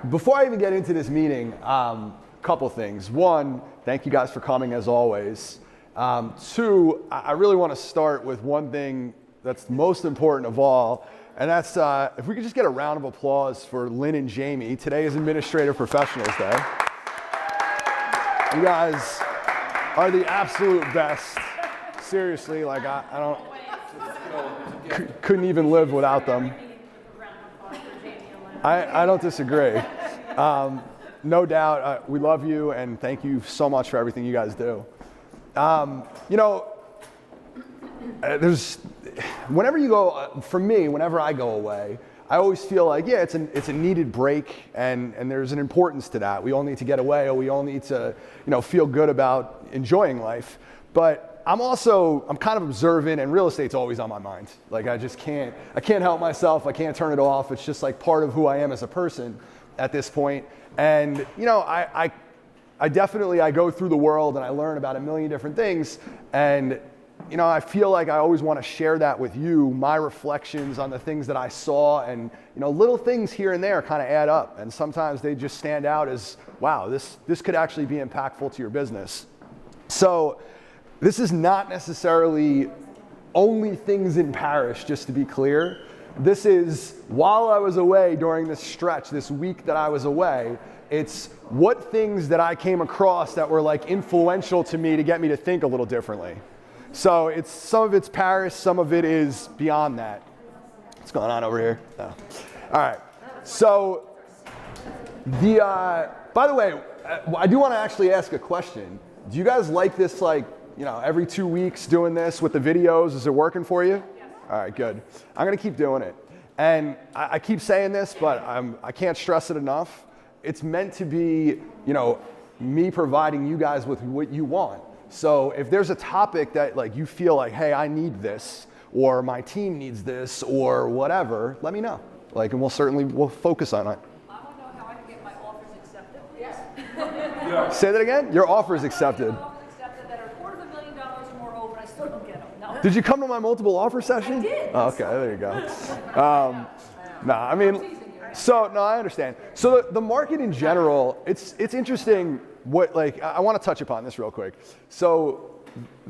Before I even get into this meeting, couple things. One, thank you guys for coming as always. Two, I really want to start with one thing that's most important of all, and that's if we could just get a round of applause for Lynn and Jamie. Today is Administrative Professionals Day. You guys are the absolute best. Seriously, like I couldn't even live without them. I don't disagree. No doubt, we love you and thank you so much for everything you guys do. Whenever you go, for me, whenever I go away, I always feel like, yeah, it's a needed break and there's an importance to that. We all need to get away, or we all need to, feel good about enjoying life. But I'm kind of observant, and real estate's always on my mind. Like I can't help myself. I can't turn it off. It's just like part of who I am as a person at this point. And I definitely go through the world and I learn about a million different things. And I feel like I always want to share that with you, my reflections on the things that I saw, and little things here and there kind of add up. And sometimes they just stand out as, wow, this could actually be impactful to your business. So this is not necessarily only things in Paris, just to be clear. This is while I was away during this stretch, this week that I was away, it's what things that I came across that were like influential to me to get me to think a little differently. So some of it's Paris, some of it is beyond that. What's going on over here? No. All right. So by the way, I do want to actually ask a question. Do you guys like this, every 2 weeks doing this with the videos? Is it working for you? Yes. All right, good. I'm going to keep doing it. And I keep saying this, but I can't stress it enough. It's meant to be, me providing you guys with what you want. So if there's a topic that you feel like, hey, I need this, or my team needs this, or whatever, let me know. And we'll focus on it. I want to know how I can get my offers accepted. Yes. Yeah. Say that again? Your offer is accepted. That are $250,000 or more over, and I still don't get them. No. Did you come to my multiple offer session? I did. Oh, okay, there you go. I understand. So the market in general, it's interesting. I want to touch upon this real quick. So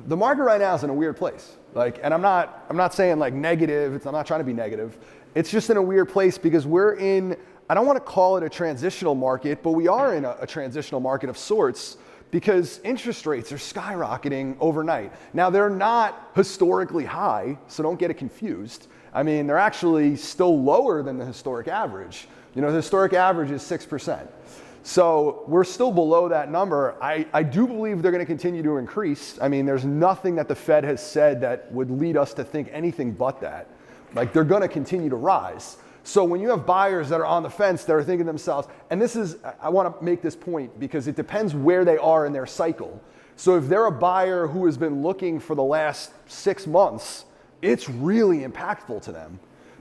the market right now is in a weird place. And I'm not saying negative. I'm not trying to be negative. It's just in a weird place because we're in, I don't want to call it a transitional market, but we are in a transitional market of sorts because interest rates are skyrocketing overnight. Now they're not historically high, so don't get it confused. I mean, they're actually still lower than the historic average. The historic average is 6%. So we're still below that number. I do believe they're going to continue to increase. I mean, there's nothing that the Fed has said that would lead us to think anything but that. They're going to continue to rise. So when you have buyers that are on the fence, that are thinking to themselves, and I want to make this point because it depends where they are in their cycle. So if they're a buyer who has been looking for the last 6 months, it's really impactful to them.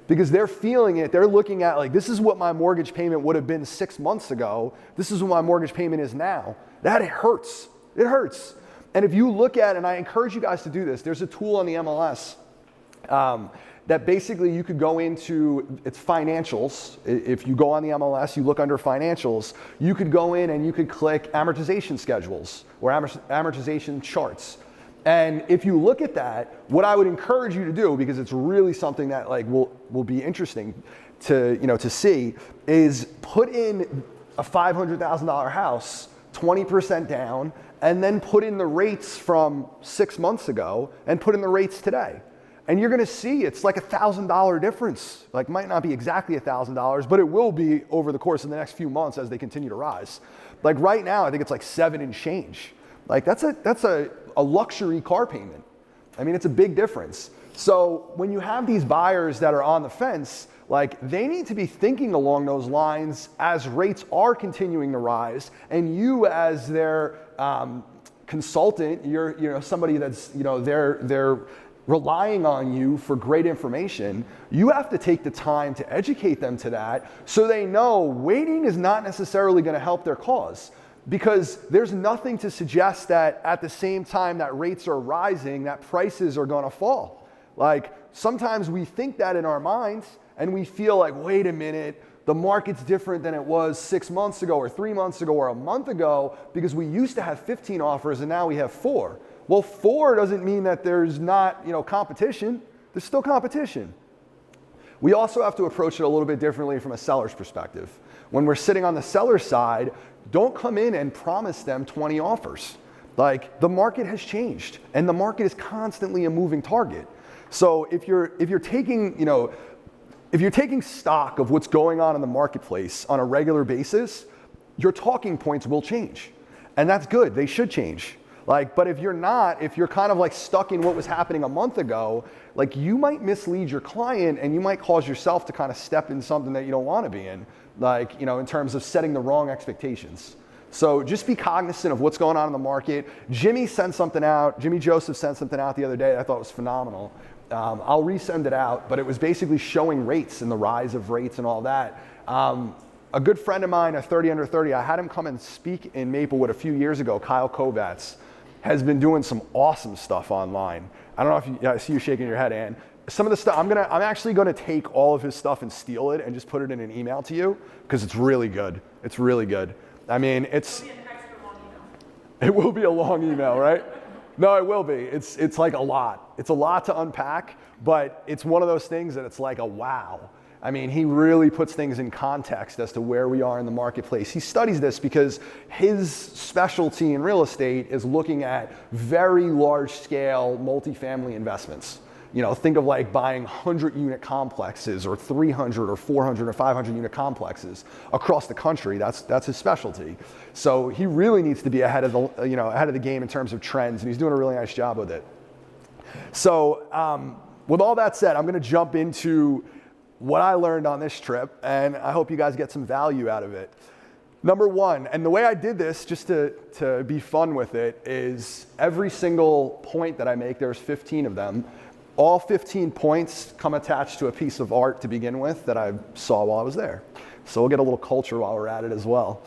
Because they're feeling it, they're looking at this is what my mortgage payment would have been 6 months ago. This is what my mortgage payment is now. It hurts. It hurts. And if you look at, and I encourage you guys to do this, there's a tool on the MLS that basically you could go into, it's financials. If you go on the MLS, you look under financials, you could go in and you could click amortization schedules or amortization charts. And if you look at that, what I would encourage you to do, because it's really something that will be interesting to see, is put in a $500,000 house, 20% down, and then put in the rates from 6 months ago and put in the rates today. And you're gonna see it's like $1,000 difference. Might not be exactly $1,000, but it will be over the course of the next few months as they continue to rise. Right now, I think it's 7 and change. That's a luxury car payment. I mean, it's a big difference. So when you have these buyers that are on the fence, they need to be thinking along those lines as rates are continuing to rise, and you as their consultant, you're somebody that's, they're relying on you for great information. You have to take the time to educate them to that so they know waiting is not necessarily going to help their cause. Because there's nothing to suggest that at the same time that rates are rising, that prices are gonna fall. Sometimes we think that in our minds and we feel wait a minute, the market's different than it was 6 months ago or 3 months ago or a month ago because we used to have 15 offers and now we have 4. Well, 4 doesn't mean that there's not, competition. There's still competition. We also have to approach it a little bit differently from a seller's perspective. When we're sitting on the seller's side, don't come in and promise them 20 offers. Like, the market has changed and the market is constantly a moving target. So if you're taking stock of what's going on in the marketplace on a regular basis, your talking points will change. And that's good, they should change. But if you're not, if you're kind of like stuck in what was happening a month ago, you might mislead your client and you might cause yourself to kind of step in something that you don't want to be in, in terms of setting the wrong expectations. So just be cognizant of what's going on in the market. Jimmy Joseph sent something out the other day that I thought was phenomenal. I'll resend it out, but it was basically showing rates and the rise of rates and all that. A good friend of mine, a 30 under 30, I had him come and speak in Maplewood a few years ago, Kyle Kovatz, has been doing some awesome stuff online. I don't know if I see you shaking your head, Ann. Some of the stuff, I'm actually gonna take all of his stuff and steal it and just put it in an email to you, because it's really good. It's really good. I mean, It'll be an extra long email. It will be a long email, right? No, it will be. It's like a lot. It's a lot to unpack, but it's one of those things that it's like a wow. I mean, he really puts things in context as to where we are in the marketplace. He studies this because his specialty in real estate is looking at very large scale multifamily investments. Think of like buying 100-unit complexes or 300 or 400 or 500-unit complexes across the country. That's his specialty. So he really needs to be ahead of the game in terms of trends, and he's doing a really nice job with it. So with all that said, I'm going to jump into what I learned on this trip, and I hope you guys get some value out of it. Number one, and the way I did this, just to be fun with it, is every single point that I make, there's 15 of them. All 15 points come attached to a piece of art to begin with that I saw while I was there. So we'll get a little culture while we're at it as well.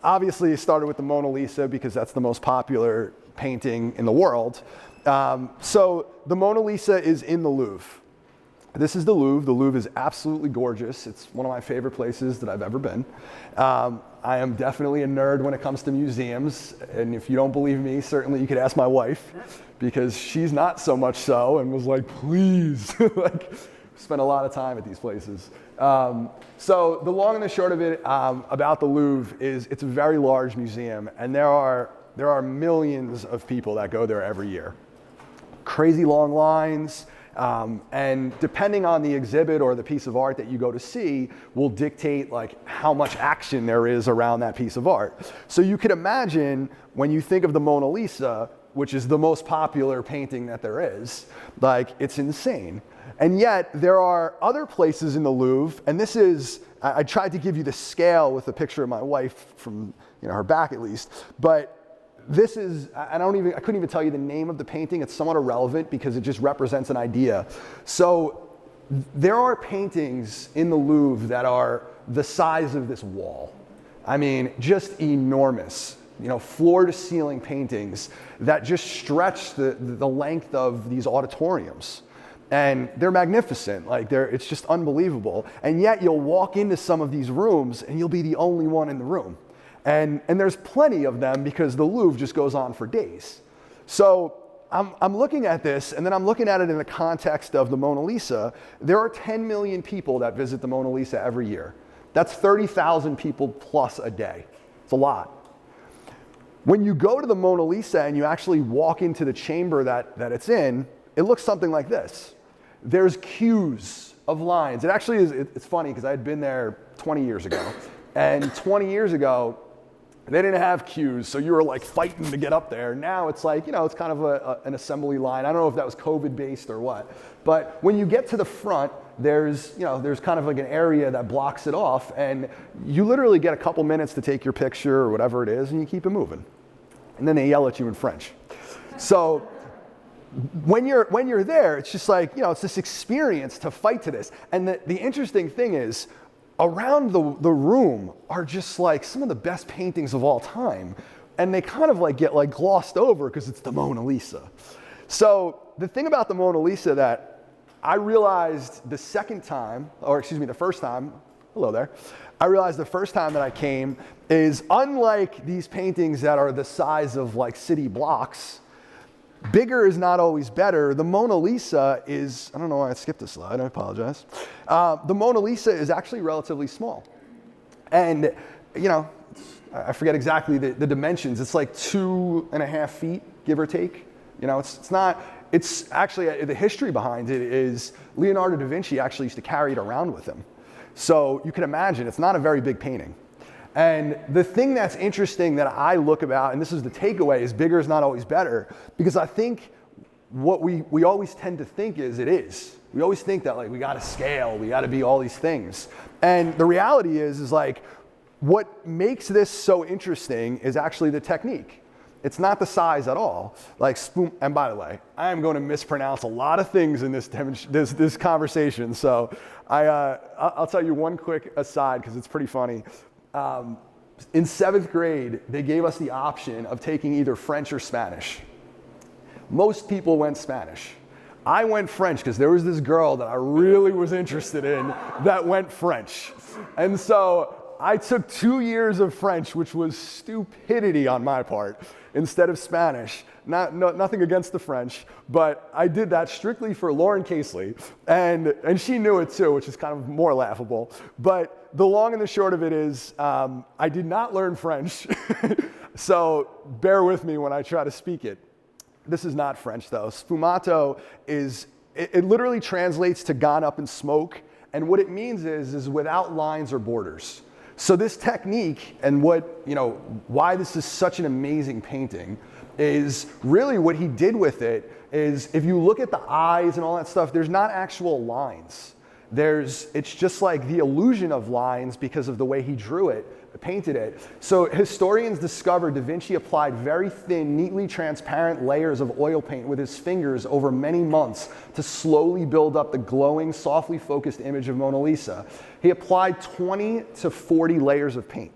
Obviously, it started with the Mona Lisa because that's the most popular painting in the world. So the Mona Lisa is in the Louvre. This is the Louvre. The Louvre is absolutely gorgeous. It's one of my favorite places that I've ever been. I am definitely a nerd when it comes to museums. And if you don't believe me, certainly you could ask my wife, because she's not so much so and was like, please, spent a lot of time at these places. So the long and the short of it about the Louvre is it's a very large museum, and there are millions of people that go there every year. Crazy long lines. And depending on the exhibit or the piece of art that you go to see will dictate how much action there is around that piece of art. So you could imagine when you think of the Mona Lisa, which is the most popular painting that there is, it's insane. And yet there are other places in the Louvre, and this is, I tried to give you the scale with a picture of my wife from her back at least, but this is, I couldn't even tell you the name of the painting. It's somewhat irrelevant because it just represents an idea. So there are paintings in the Louvre that are the size of this wall. I mean, just enormous, floor to ceiling paintings that just stretch the length of these auditoriums. And they're magnificent, it's just unbelievable. And yet you'll walk into some of these rooms and you'll be the only one in the room. And there's plenty of them because the Louvre just goes on for days. So I'm looking at this, and then I'm looking at it in the context of the Mona Lisa. There are 10 million people that visit the Mona Lisa every year. That's 30,000 people plus a day. It's a lot. When you go to the Mona Lisa and you actually walk into the chamber that it's in, it looks something like this. There's queues of lines. It actually is, it's funny because I had been there 20 years ago. And 20 years ago, they didn't have queues, so you were fighting to get up there. Now it's it's kind of an assembly line. I don't know if that was COVID-based or what. But when you get to the front, there's kind of an area that blocks it off, and you literally get a couple minutes to take your picture or whatever it is, and you keep it moving. And then they yell at you in French. So when you're there, it's just it's this experience to fight to this. And the interesting thing is, around the room are just some of the best paintings of all time. And they kind of get glossed over because it's the Mona Lisa. So the thing about the Mona Lisa that I realized the first time hello there. I realized the first time that I came is unlike these paintings that are the size of like city blocks, bigger is not always better. The Mona Lisa is, I don't know why I skipped a slide, I apologize. The Mona Lisa is actually relatively small. And, you know, I forget exactly the dimensions. It's like 2.5 feet, give or take. You know, it's not, it's actually, the history behind it is Leonardo da Vinci actually used to carry it around with him. So you can imagine, it's not a very big painting. And the thing that's interesting that I look about, and this is the takeaway, is bigger is not always better, because I think what we always tend to think is it is. We always think that like we gotta scale, we gotta be all these things. And the reality is like, what makes this so interesting is actually the technique. It's not the size at all. Like, and by the way, I am going to mispronounce a lot of things in this conversation. So I'll tell you one quick aside because it's pretty funny. In 7th grade, they gave us the option of taking either French or Spanish. Most people went Spanish. I went French because there was this girl that I really was interested in that went French. And so I took 2 years of French, which was stupidity on my part, instead of Spanish. Nothing against the French, but I did that strictly for Lauren Casely, and she knew it too, which is kind of more laughable. But the long and the short of it is, I did not learn French, so bear with me when I try to speak it. This is not French though. Sfumato is, it literally translates to gone up in smoke, and what it means is without lines or borders. So this technique and what, you know, why this is such an amazing painting is really what he did with it is if you look at the eyes and all that stuff, there's not actual lines. It's just like the illusion of lines because of the way he drew it, painted it. So historians discovered Da Vinci applied very thin, neatly transparent layers of oil paint with his fingers over many months to slowly build up the glowing, softly focused image of Mona Lisa. He applied 20 to 40 layers of paint.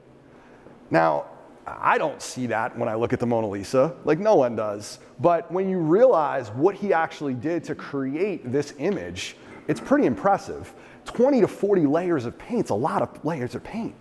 Now, I don't see that when I look at the Mona Lisa, like no one does. But when you realize what he actually did to create this image, it's pretty impressive. 20 to 40 layers of paint's a lot of layers of paint.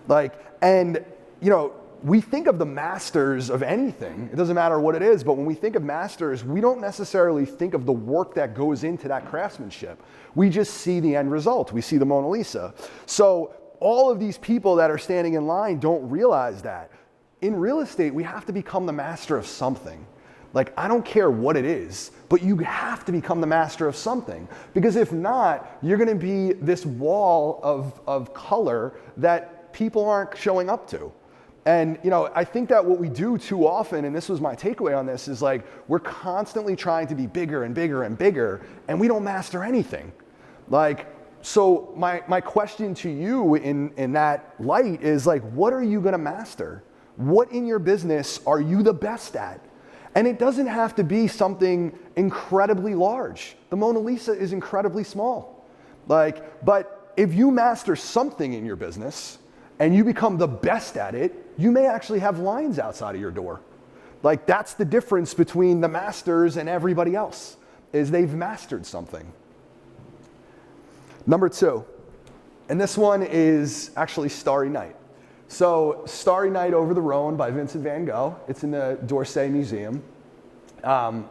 Like, and you know, we think of the masters of anything. It doesn't matter what it is, but when we think of masters, we don't necessarily think of the work that goes into that craftsmanship. We just see the end result. We see the Mona Lisa. So all of these people that are standing in line don't realize that. In real estate, we have to become the master of something. Like, I don't care what it is, but you have to become the master of something. Because if not, you're gonna be this wall of color that people aren't showing up to. And you know, I think that what we do too often, and this was my takeaway on this, is like we're constantly trying to be bigger and bigger and bigger, and we don't master anything. Like, so my question to you in that light is like, what are you gonna master? What in your business are you the best at? And it doesn't have to be something incredibly large. The Mona Lisa is incredibly small. Like, but if you master something in your business and you become the best at it, you may actually have lines outside of your door. Like, that's the difference between the masters and everybody else, is they've mastered something. Number 2, and this one is actually Starry Night. So Starry Night over the Rhone by Vincent van Gogh. It's in the d'Orsay Museum. I'm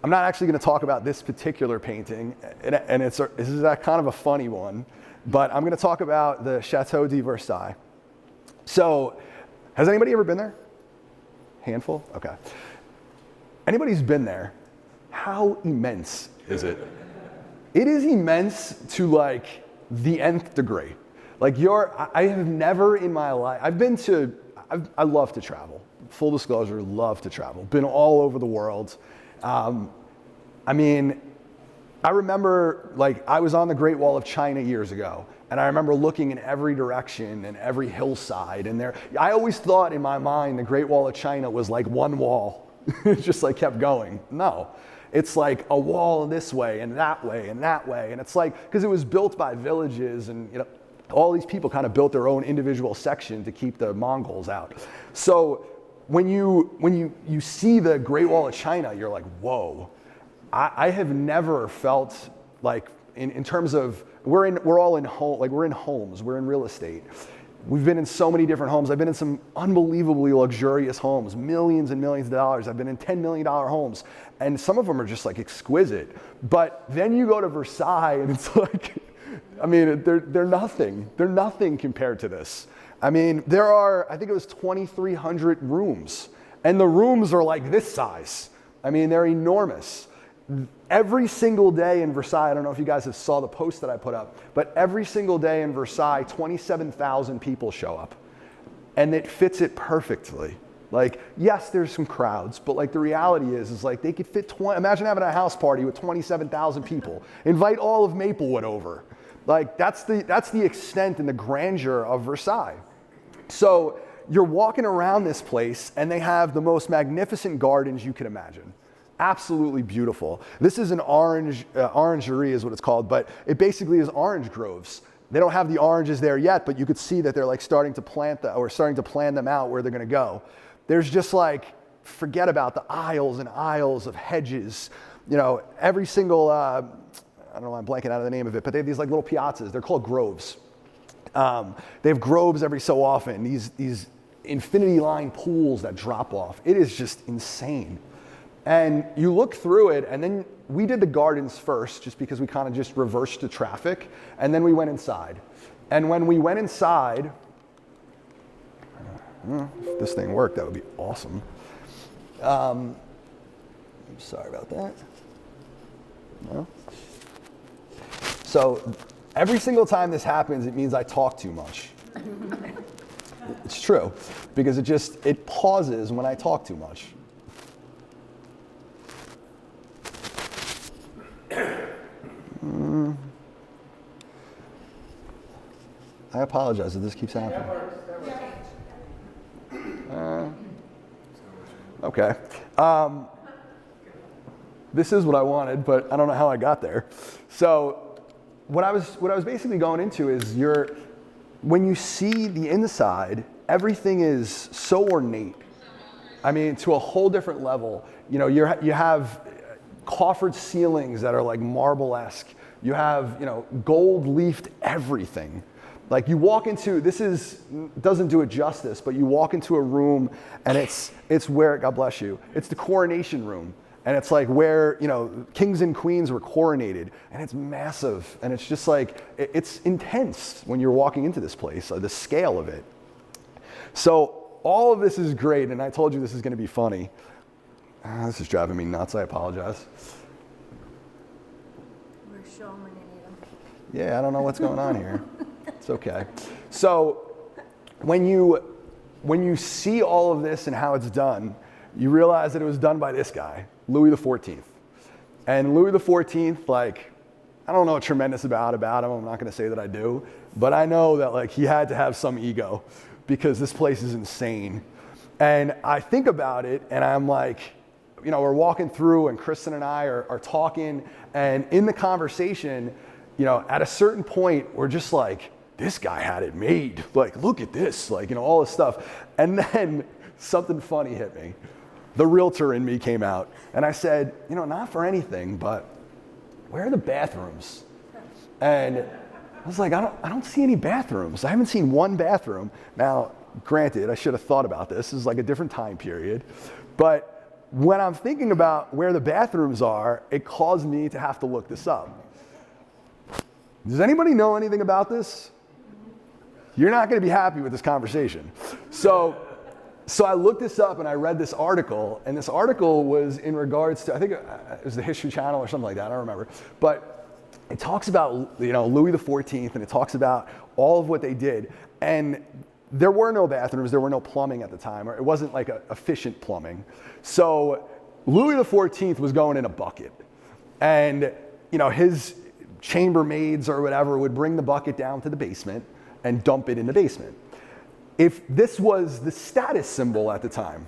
not actually going to talk about this particular painting, and this is kind of a funny one, but I'm going to talk about the Chateau de Versailles. So, has anybody ever been there? Handful? Okay. Anybody who's been there, how immense is it? It is immense to like the nth degree. Like I have never in my life, I love to travel. Full disclosure, love to travel. Been all over the world. I mean, I remember like I was on the Great Wall of China years ago, and I remember looking in every direction and every hillside, and I always thought in my mind the Great Wall of China was like one wall. It just like kept going. No. It's like a wall this way and that way and that way. And it's like, because it was built by villages, and you know, all these people kind of built their own individual section to keep the Mongols out. So when you see the Great Wall of China, you're like, whoa. I have never felt like in terms of, we're in homes, we're in real estate. We've been in so many different homes. I've been in some unbelievably luxurious homes, millions and millions of dollars. I've been in $10 million homes, and some of them are just like exquisite. But then you go to Versailles, and it's like, I mean, they're nothing. They're nothing compared to this. I mean, there are, I think it was 2,300 rooms, and the rooms are like this size. I mean, they're enormous. Every single day in Versailles, I don't know if you guys have saw the post that I put up, but every single day in Versailles, 27,000 people show up. And it fits it perfectly. Like, yes, there's some crowds, but like the reality is like they could fit imagine having a house party with 27,000 people. Invite all of Maplewood over. Like, that's the extent and the grandeur of Versailles. So you're walking around this place, and they have the most magnificent gardens you can imagine. Absolutely beautiful. This is an orangery is what it's called, but it basically is orange groves. They don't have the oranges there yet, but you could see that they're like starting to plan them out where they're gonna go. There's just like, forget about the aisles and aisles of hedges. You know, every single, I don't know, I'm blanking out of the name of it, but they have these like little piazzas. They're called groves. They have groves every so often, these infinity line pools that drop off. It is just insane. And you look through it, and then we did the gardens first, just because we kind of just reversed the traffic, and then we went inside. And when we went inside, if this thing worked, that would be awesome. I'm sorry about that. No. So every single time this happens, it means I talk too much. It's true, because it pauses when I talk too much. I apologize if this keeps happening. Okay. This is what I wanted, but I don't know how I got there. So what I was basically going into is when you see the inside, everything is so ornate. I mean, to a whole different level. You know, you have coffered ceilings that are like marble-esque. You have, gold-leafed everything. Like you walk into, doesn't do it justice, but you walk into a room and it's where, God bless you, it's the coronation room. And it's like where, kings and queens were coronated, and it's massive. And it's just like, it's intense when you're walking into this place, the scale of it. So all of this is great, and I told you this is gonna be funny. This is driving me nuts, I apologize. We're showman in them. Yeah, I don't know what's going on here. It's okay. So when you see all of this and how it's done, you realize that it was done by this guy, Louis XIV. And Louis XIV, like, I don't know a tremendous about him. I'm not gonna say that I do, but I know that like he had to have some ego because this place is insane. And I think about it and I'm like, we're walking through and Kristen and I are talking, and in the conversation, at a certain point, we're just like, this guy had it made. Like, look at this, like, all this stuff. And then something funny hit me. The realtor in me came out, and I said, not for anything, but where are the bathrooms? And I was like, I don't see any bathrooms. I haven't seen one bathroom. Now, granted, I should have thought about this. This is like a different time period. But when I'm thinking about where the bathrooms are, it caused me to have to look this up. Does anybody know anything about this? You're not going to be happy with this conversation. So I looked this up and I read this article, and this article was in regards to, I think it was the History Channel or something like that, I don't remember. But it talks about, Louis XIV, and it talks about all of what they did. And there were no bathrooms, there were no plumbing at the time, or it wasn't like efficient plumbing. So Louis XIV was going in a bucket. And, his chambermaids or whatever would bring the bucket down to the basement and dump it in the basement. If this was the status symbol at the time.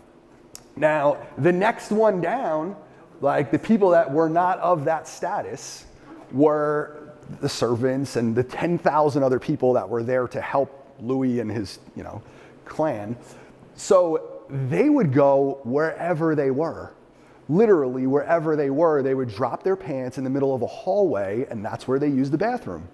Now, the next one down, like the people that were not of that status, were the servants and the 10,000 other people that were there to help Louis and his, clan. So they would go wherever they were. literally wherever they were, they would drop their pants in the middle of a hallway, and that's where they used the bathroom.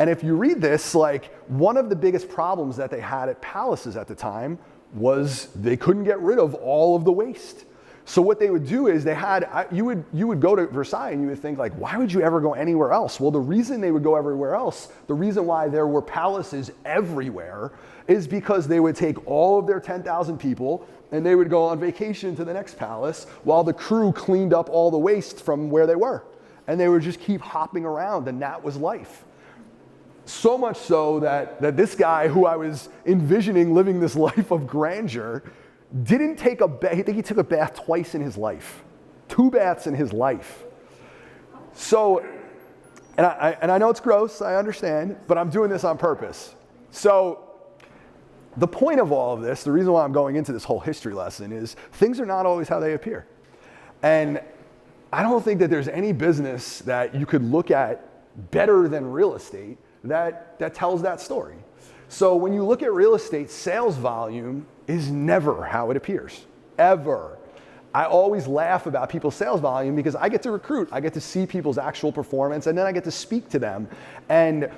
And if you read this, like, one of the biggest problems that they had at palaces at the time was they couldn't get rid of all of the waste. So what they would do is you would go to Versailles and you would think, like, why would you ever go anywhere else? Well, the reason they would go everywhere else, the reason why there were palaces everywhere, is because they would take all of their 10,000 people and they would go on vacation to the next palace while the crew cleaned up all the waste from where they were. And they would just keep hopping around, and that was life. So much so that this guy who I was envisioning living this life of grandeur didn't take a bath. I think he took a bath twice in his life. 2 baths in his life. So, and I know it's gross, I understand, but I'm doing this on purpose. So, the point of all of this, the reason why I'm going into this whole history lesson is things are not always how they appear. And I don't think that there's any business that you could look at better than real estate that tells that story. So when you look at real estate, sales volume is never how it appears, ever. I always laugh about people's sales volume because I get to recruit, I get to see people's actual performance, and then I get to speak to them. And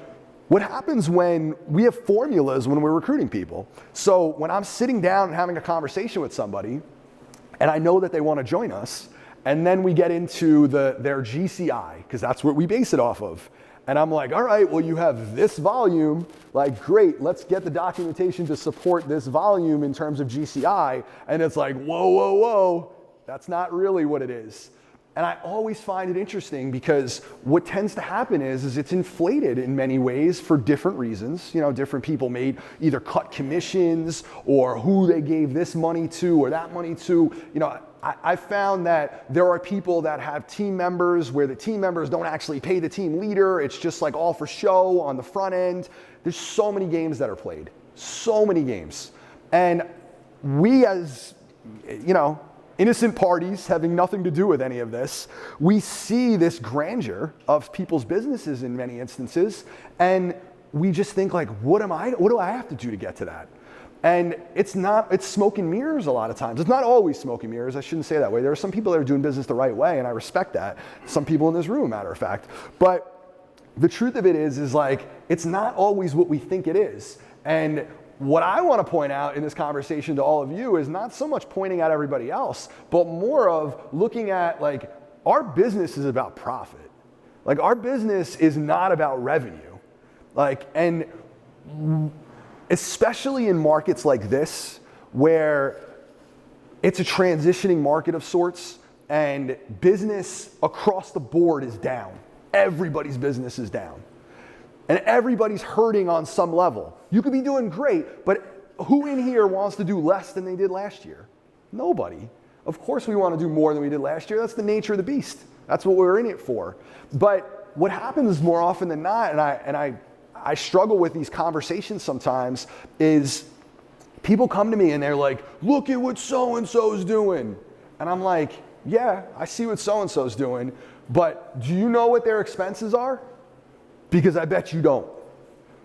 what happens when we have formulas when we're recruiting people? So when I'm sitting down and having a conversation with somebody, and I know that they want to join us, and then we get into their GCI, because that's what we base it off of. And I'm like, all right, well, you have this volume. Like, great, let's get the documentation to support this volume in terms of GCI. And it's like, whoa, whoa, whoa, that's not really what it is. And I always find it interesting because what tends to happen is it's inflated in many ways for different reasons. You know, different people may either cut commissions or who they gave this money to or that money to. You know, I found that there are people that have team members where the team members don't actually pay the team leader. It's just like all for show on the front end. There's so many games that are played, so many games. And we as, you know, innocent parties having nothing to do with any of this, we see this grandeur of people's businesses in many instances, and we just think like, what do I have to do to get to that? And it's smoke and mirrors a lot of times. It's not always smoke and mirrors, I shouldn't say that way. There are some people that are doing business the right way, and I respect that. Some people in this room, matter of fact. But the truth of it is like, it's not always what we think it is. And what I want to point out in this conversation to all of you is not so much pointing at everybody else, but more of looking at like, our business is about profit. Like, our business is not about revenue. Like, and especially in markets like this, where it's a transitioning market of sorts, and business across the board is down. Everybody's business is down. And everybody's hurting on some level. You could be doing great, but who in here wants to do less than they did last year? Nobody. Of course we want to do more than we did last year. That's the nature of the beast. That's what we're in it for. But what happens more often than not, and I struggle with these conversations sometimes, is people come to me and they're like, look at what so-and-so's doing. And I'm like, yeah, I see what so-and-so's doing, but do you know what their expenses are? Because I bet you don't.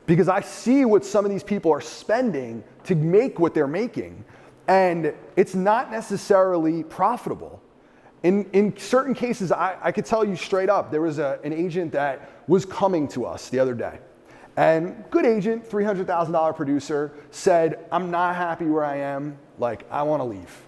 Because I see what some of these people are spending to make what they're making, and it's not necessarily profitable. In certain cases, I could tell you straight up, there was an agent that was coming to us the other day. And good agent, $300,000 producer, said, I'm not happy where I am, like, I want to leave.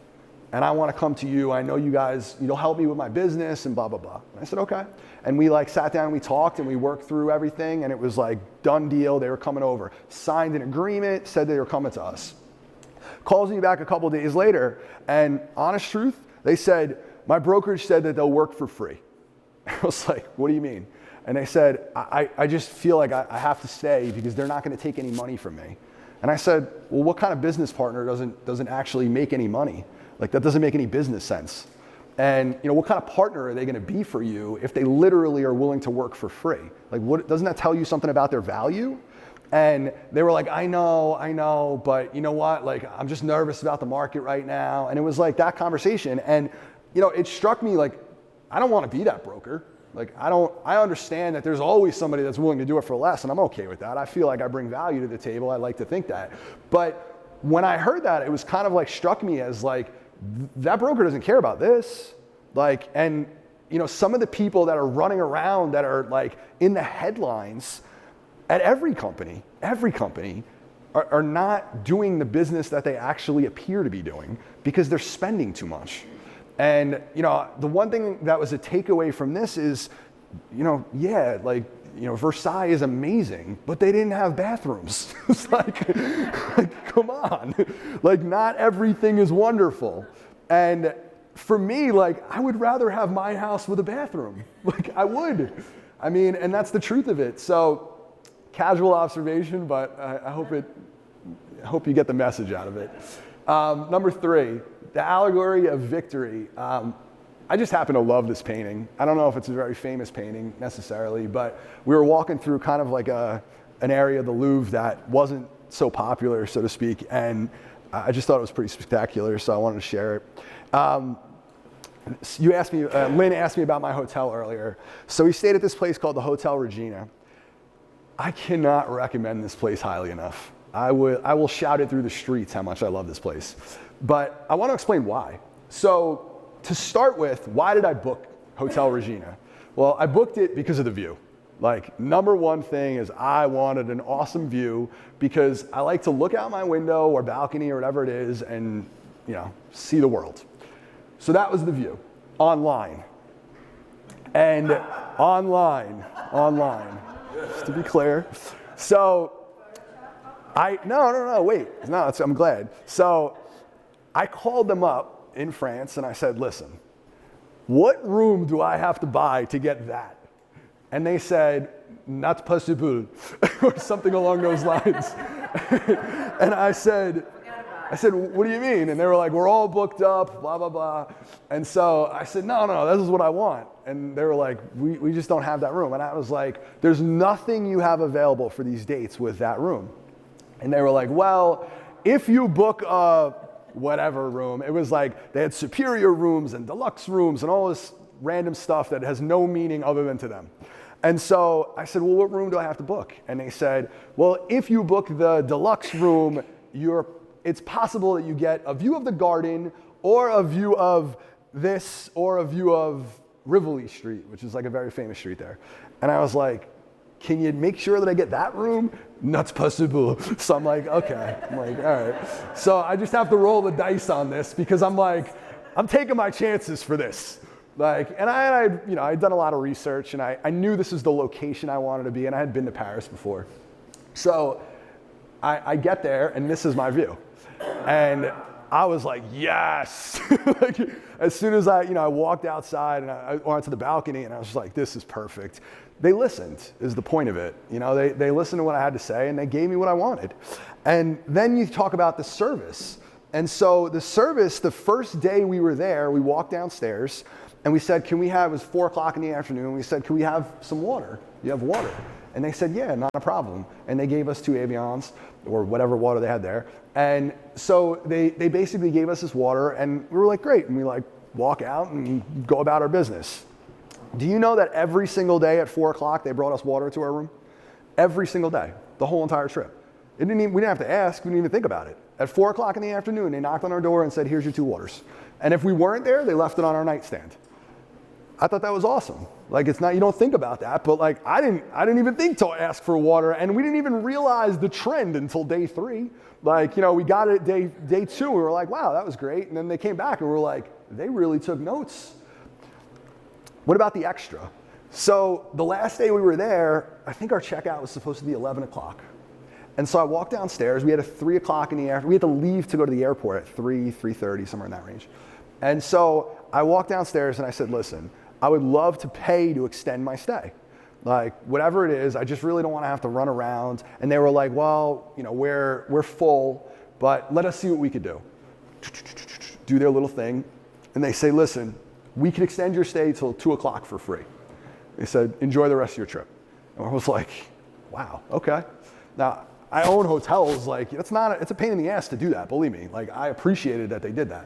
And I want to come to you. I know you guys, you'll help me with my business and blah, blah, blah. And I said, okay. And we like sat down and we talked and we worked through everything, and it was like done deal. They were coming over. Signed an agreement, said they were coming to us. Calls me back a couple days later, and honest truth, they said, my brokerage said that they'll work for free. I was like, what do you mean? And they said, I just feel like I have to stay because they're not going to take any money from me. And I said, well, what kind of business partner doesn't actually make any money? Like, that doesn't make any business sense. And you know, what kind of partner are they going to be for you if they literally are willing to work for free? Like, what doesn't that tell you something about their value? And they were like, I know, but you know what? Like, I'm just nervous about the market right now. And it was like that conversation. And you know, it struck me like, I don't want to be that broker. Like, I understand that there's always somebody that's willing to do it for less, and I'm okay with that. I feel like I bring value to the table. I like to think that. But when I heard that, it was kind of like struck me as like, that broker doesn't care about this. Like, and some of the people that are running around that are like in the headlines at every company are not doing the business that they actually appear to be doing because they're spending too much. And the one thing that was a takeaway from this is, Versailles is amazing, but they didn't have bathrooms. It's like, come on. Like, not everything is wonderful. And for me, like, I would rather have my house with a bathroom. Like, I would. I mean, and that's the truth of it. So, casual observation, but I hope you get the message out of it. Number 3, the allegory of victory. I just happen to love this painting. I don't know if it's a very famous painting necessarily, but we were walking through kind of like an area of the Louvre that wasn't so popular, so to speak, and I just thought it was pretty spectacular, so I wanted to share it. You asked me, Lynn asked me about my hotel earlier. So we stayed at this place called the Hotel Regina. I cannot recommend this place highly enough. I will shout it through the streets how much I love this place. But I want to explain why. So to start with, why did I book Hotel Regina? Well, I booked it because of the view. Like, number one thing is I wanted an awesome view because I like to look out my window or balcony or whatever it is and, see the world. So that was the view, online. And online, just to be clear. So I'm glad. So I called them up in France and I said, listen, what room do I have to buy to get that? And they said, not possible, or something along those lines. And I said, what do you mean? And they were like, we're all booked up, blah, blah, blah. And so I said, no, this is what I want. And they were like, we just don't have that room. And I was like, there's nothing you have available for these dates with that room. And they were like, well, if you book a whatever room, it was like they had superior rooms and deluxe rooms and all this random stuff that has no meaning other than to them. And so I said, well, what room do I have to book? And they said, well, if you book the deluxe room, it's possible that you get a view of the garden or a view of this or a view of Rivoli Street, which is like a very famous street there. And I was like, can you make sure that I get that room? Not possible. So I'm like, okay. I'm like, all right. So I just have to roll the dice on this because I'm like, I'm taking my chances for this. Like, and I'd done a lot of research and I knew this is the location I wanted to be and I had been to Paris before. So I get there and this is my view. And I was like, yes. Like, as soon as I walked outside and I went to the balcony and I was just like, this is perfect. They listened is the point of it. They listened to what I had to say and they gave me what I wanted. And then you talk about the service. And so the service, the first day we were there, we walked downstairs and we said, it was 4:00 in the afternoon. We said, can we have some water? You have water? And they said, yeah, not a problem. And they gave us 2 Evians or whatever water they had there. And so they basically gave us this water and we were like, great. And we walk out and go about our business. Do you know that every single day at 4:00 they brought us water to our room? Every single day, the whole entire trip. We didn't have to ask, we didn't even think about it. At 4:00 in the afternoon, they knocked on our door and said, here's your 2 waters. And if we weren't there, they left it on our nightstand. I thought that was awesome. Like, it's not, you don't think about that, but like I didn't even think to ask for water, and we didn't even realize the trend until day 3. Like, we got it at day 2, we were like, wow, that was great. And then they came back and we were like, they really took notes. What about the extra? So the last day we were there, I think our checkout was supposed to be 11 o'clock. And so I walked downstairs, we had a 3 o'clock in the afternoon, we had to leave to go to the airport at 3:30, somewhere in that range. And so I walked downstairs and I said, listen, I would love to pay to extend my stay. Like, whatever it is, I just really don't want to have to run around. And they were like, well, we're full, but let us see what we could do. Do their little thing. And they say, listen, we can extend your stay till 2 o'clock for free. They said, enjoy the rest of your trip. And I was like, wow, okay. Now, I own hotels, like, it's a pain in the ass to do that, believe me. Like, I appreciated that they did that.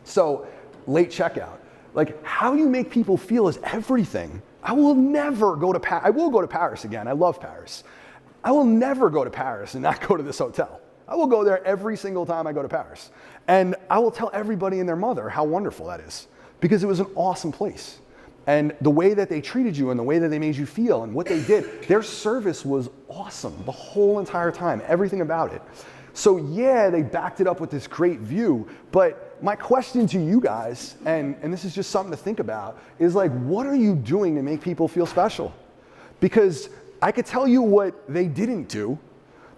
So, late checkout. Like, how you make people feel is everything. I will never go to Paris. I will go to Paris again. I love Paris. I will never go to Paris and not go to this hotel. I will go there every single time I go to Paris. And I will tell everybody and their mother how wonderful that is. because it was an awesome place. And the way that they treated you and the way that they made you feel and what they did, their service was awesome the whole entire time, everything about it. So yeah, they backed it up with this great view, but my question to you guys, and this is just something to think about, is like, what are you doing to make people feel special? Because I could tell you what they didn't do.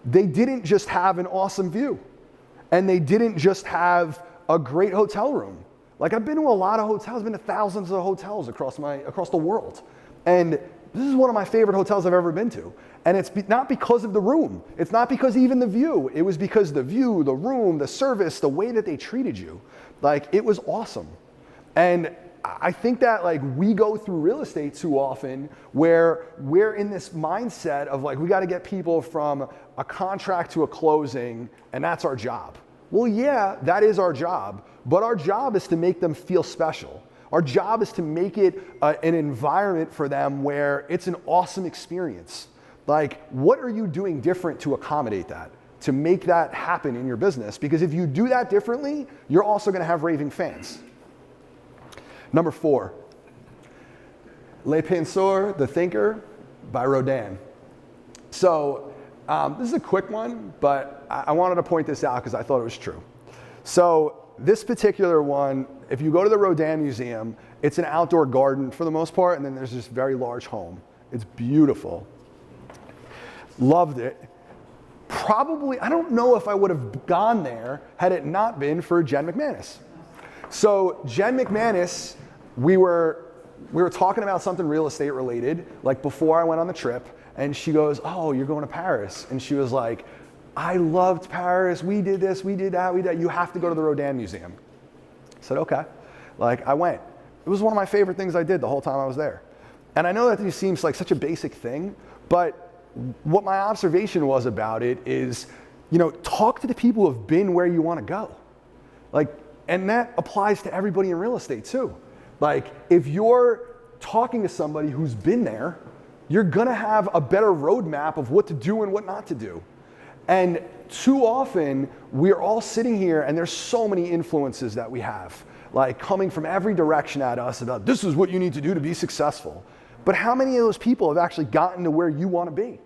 They didn't just have an awesome view, and they didn't just have a great hotel room. Like, I've been to a lot of hotels, I've been to thousands of hotels across the world. And this is one of my favorite hotels I've ever been to. And it's not because of the room. It's not because even the view. It was because the view, the room, the service, the way that they treated you. Like, it was awesome. And I think that like we go through real estate too often where we're in this mindset of like, we got to get people from a contract to a closing, and that's our job. Well, yeah, that is our job, but our job is to make them feel special. Our job is to make it an environment for them where it's an awesome experience. Like, what are you doing different to accommodate that, to make that happen in your business? Because if you do that differently, you're also going to have raving fans. Number 4, Le Penseur, The Thinker by Rodin. So this is a quick one, but I wanted to point this out because I thought it was true. So this particular one, if you go to the Rodin Museum, it's an outdoor garden for the most part, and then there's this very large home. It's beautiful. Loved it. Probably, I don't know if I would have gone there had it not been for Jen McManus. So Jen McManus, we were talking about something real estate related, like before I went on the trip, and she goes, "Oh, you're going to Paris." And she was like, "I loved Paris. We did this, we did that, we did. You have to go to the Rodin Museum." I said, "Okay." Like, I went. It was one of my favorite things I did the whole time I was there. And I know that this seems like such a basic thing, but what my observation was about it is, talk to the people who have been where you want to go. Like, and that applies to everybody in real estate too. Like, if you're talking to somebody who's been there, you're gonna have a better roadmap of what to do and what not to do. And too often, we're all sitting here and there's so many influences that we have, like coming from every direction at us about this is what you need to do to be successful. But how many of those people have actually gotten to where you want to be?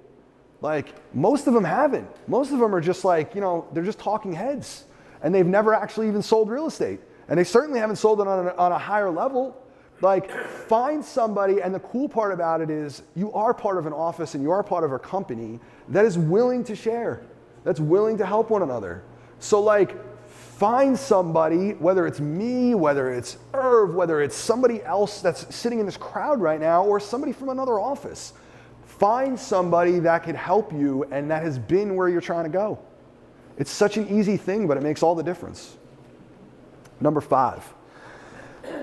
Like, most of them haven't. Most of them are just like, they're just talking heads. And they've never actually even sold real estate. And they certainly haven't sold it on a higher level. Like, find somebody, and the cool part about it is you are part of an office and you are part of a company that is willing to share, that's willing to help one another. So like, find somebody, whether it's me, whether it's Irv, whether it's somebody else that's sitting in this crowd right now, or somebody from another office. Find somebody that can help you and that has been where you're trying to go. It's such an easy thing, but it makes all the difference. Number 5,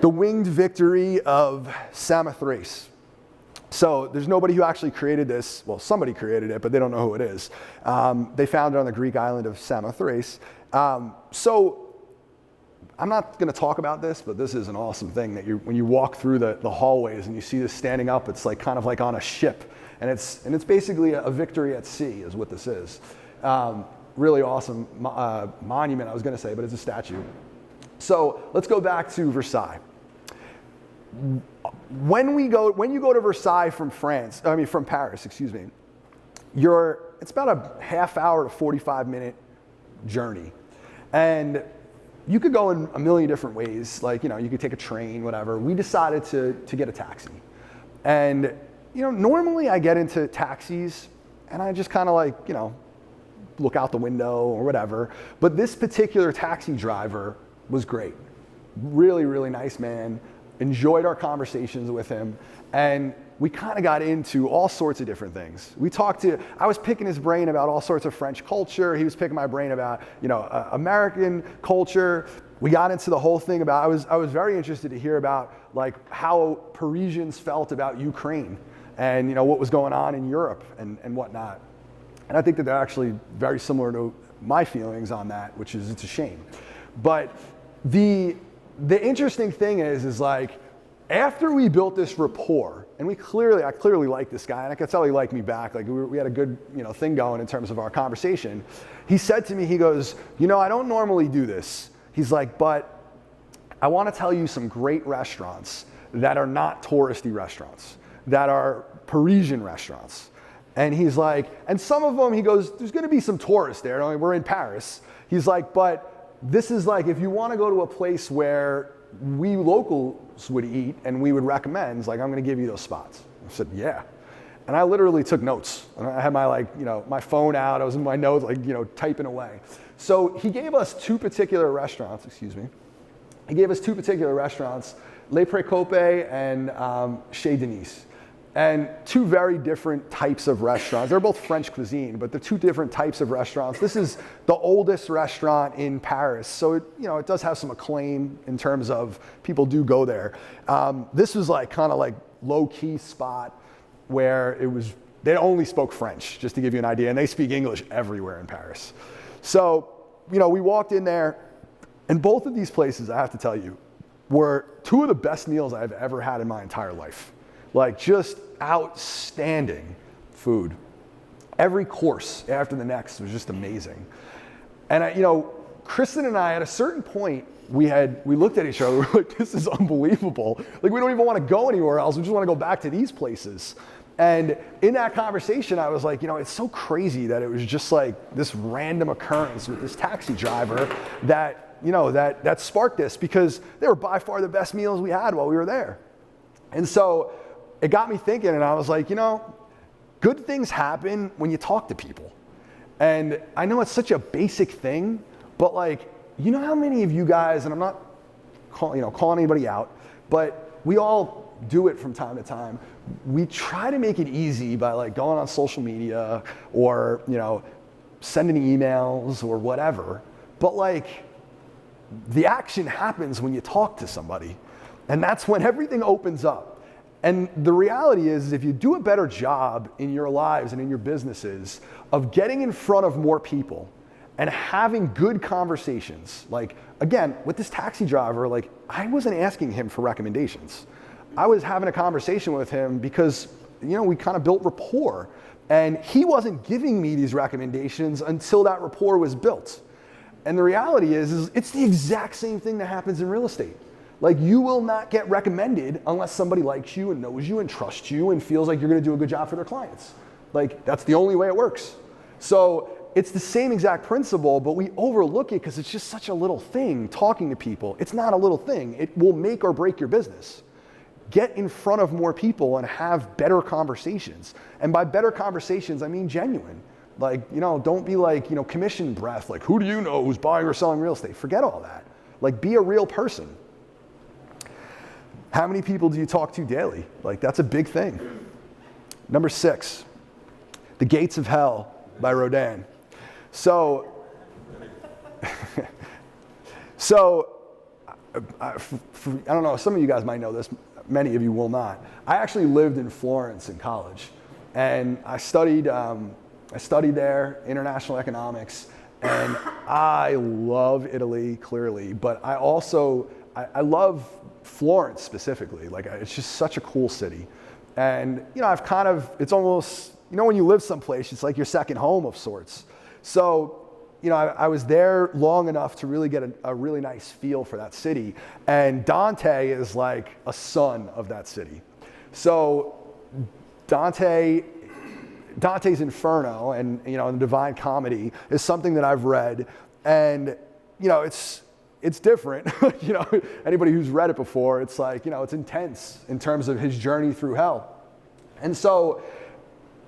the winged victory of Samothrace. So there's nobody who actually created this. Well, somebody created it, but they don't know who it is. They found it on the Greek island of Samothrace. So I'm not going to talk about this, but this is an awesome thing that when you walk through the hallways and you see this standing up, it's like kind of like on a ship, and it's basically a victory at sea is what this is. Really awesome monument, I was going to say, but it's a statue. So let's go back to Versailles. When you go to Versailles from Paris, it's about a half hour to 45-minute journey. And you could go in a million different ways. Like, you could take a train, whatever. We decided to get a taxi. And, normally I get into taxis and I just kind of like, look out the window or whatever. But this particular taxi driver was great. Really, really nice man. Enjoyed our conversations with him. And we kind of got into all sorts of different things. I was picking his brain about all sorts of French culture. He was picking my brain about, American culture. We got into the whole thing about, I was very interested to hear about like how Parisians felt about Ukraine and, what was going on in Europe and whatnot. And I think that they're actually very similar to my feelings on that, which is it's a shame. But the interesting thing is like, after we built this rapport, and I clearly liked this guy, and I could tell he liked me back. Like we had a good, thing going in terms of our conversation. He said to me, he goes, I don't normally do this. He's like, but I want to tell you some great restaurants that are not touristy restaurants, that are Parisian restaurants. And he's like, and some of them, he goes, there's going to be some tourists there. I mean, we're in Paris. He's like, but this is like, if you want to go to a place where we locals would eat and we would recommend, it's like, I'm going to give you those spots. I said, yeah. And I literally took notes. I had my my phone out. I was in my notes, typing away. So he gave us two particular restaurants, He gave us two particular restaurants, Le Précope and Chez Denis. And two very different types of restaurants. They're both French cuisine, but they're two different types of restaurants. This is the oldest restaurant in Paris, so it does have some acclaim in terms of people do go there. This was kind of low-key spot where they only spoke French, just to give you an idea, and they speak English everywhere in Paris. So, we walked in there, and both of these places, I have to tell you, were two of the best meals I've ever had in my entire life. Just outstanding food. Every course after the next was just amazing. And Kristen and I, at a certain point, we looked at each other, we were like, this is unbelievable. We don't even want to go anywhere else. We just want to go back to these places. And in that conversation, I was like, it's so crazy that it was just this random occurrence with this taxi driver that sparked this, because they were by far the best meals we had while we were there. And so it got me thinking, and I was like, good things happen when you talk to people. And I know it's such a basic thing, but how many of you guys, and I'm not calling anybody out, but we all do it from time to time. We try to make it easy by going on social media or, sending emails or whatever. But the action happens when you talk to somebody. And that's when everything opens up. And the reality is, if you do a better job in your lives and in your businesses of getting in front of more people and having good conversations, again, with this taxi driver, I wasn't asking him for recommendations. I was having a conversation with him because, we kind of built rapport. And he wasn't giving me these recommendations until that rapport was built. And the reality is it's the exact same thing that happens in real estate. You will not get recommended unless somebody likes you and knows you and trusts you and feels like you're going to do a good job for their clients. That's the only way it works. So it's the same exact principle, but we overlook it because it's just such a little thing, talking to people. It's not a little thing. It will make or break your business. Get in front of more people and have better conversations. And by better conversations, I mean genuine. Don't be commission breath, who do you know who's buying or selling real estate? Forget all that. Be a real person. How many people do you talk to daily? That's a big thing. Number 6, The Gates of Hell by Rodin. So I don't know, some of you guys might know this, many of you will not. I actually lived in Florence in college, and I studied there, international economics, and I love Italy, clearly, but I also, I love Florence specifically. It's just such a cool city. And, it's almost, when you live someplace, it's like your second home of sorts. So, I was there long enough to really get a really nice feel for that city. And Dante is like a son of that city. So Dante's Inferno and, the Divine Comedy is something that I've read. And, it's different. Anybody who's read it before, it's it's intense in terms of his journey through hell. And so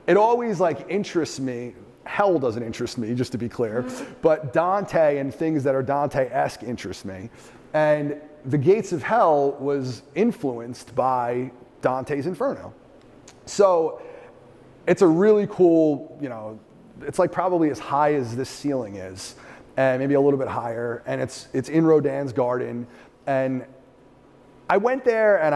it always interests me. Hell doesn't interest me, just to be clear, but Dante and things that are Dante-esque interest me. And The Gates of Hell was influenced by Dante's Inferno. So it's a really cool, it's probably as high as this ceiling is, and maybe a little bit higher, and it's in Rodin's garden. And I went there, and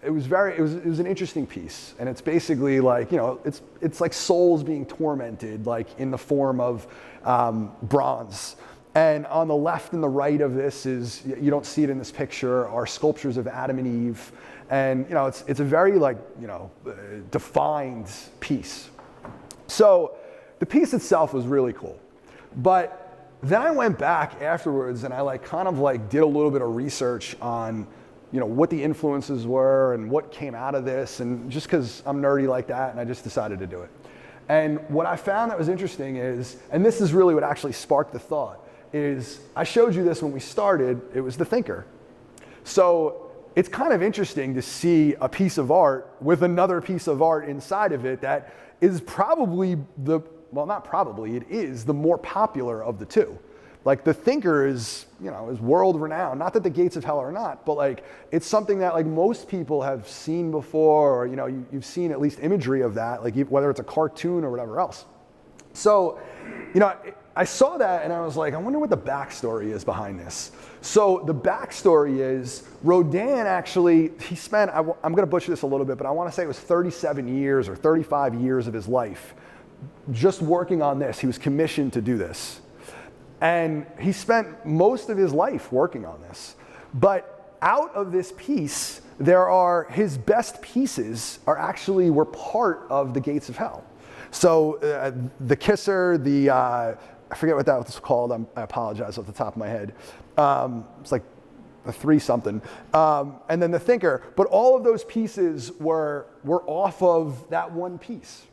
it was an interesting piece, and it's basically it's like souls being tormented, in the form of bronze. And on the left and the right of this is, you don't see it in this picture, are sculptures of Adam and Eve, and it's a very defined piece. So the piece itself was really cool, but then I went back afterwards and I like kind of like did a little bit of research on, you know, what the influences were and what came out of this, and just because I'm nerdy like that, and I just decided to do it. And what I found that was interesting is, and this is really what actually sparked the thought, is I showed you this when we started, it was the thinker. So it's kind of interesting to see a piece of art with another piece of art inside of it that is probably well, not probably, it is the more popular of the two. Like the thinker is, you know, is world renowned. Not that the gates of hell are not, but like it's something that like most people have seen before, or you know, you've seen at least imagery of that, like whether it's a cartoon or whatever else. So, you know, I saw that and I was like, I wonder what the backstory is behind this. So the backstory is Rodin actually, he spent, I'm going to butcher this a little bit, but I want to say it was 37 years or 35 years of his life just working on this. He was commissioned to do this. And he spent most of his life working on this. But out of this piece, his best pieces were part of the gates of hell. So the kisser, I forget what that was called. I apologize off the top of my head. It's like a 3-something. And then the thinker. But all of those pieces were off of that one piece.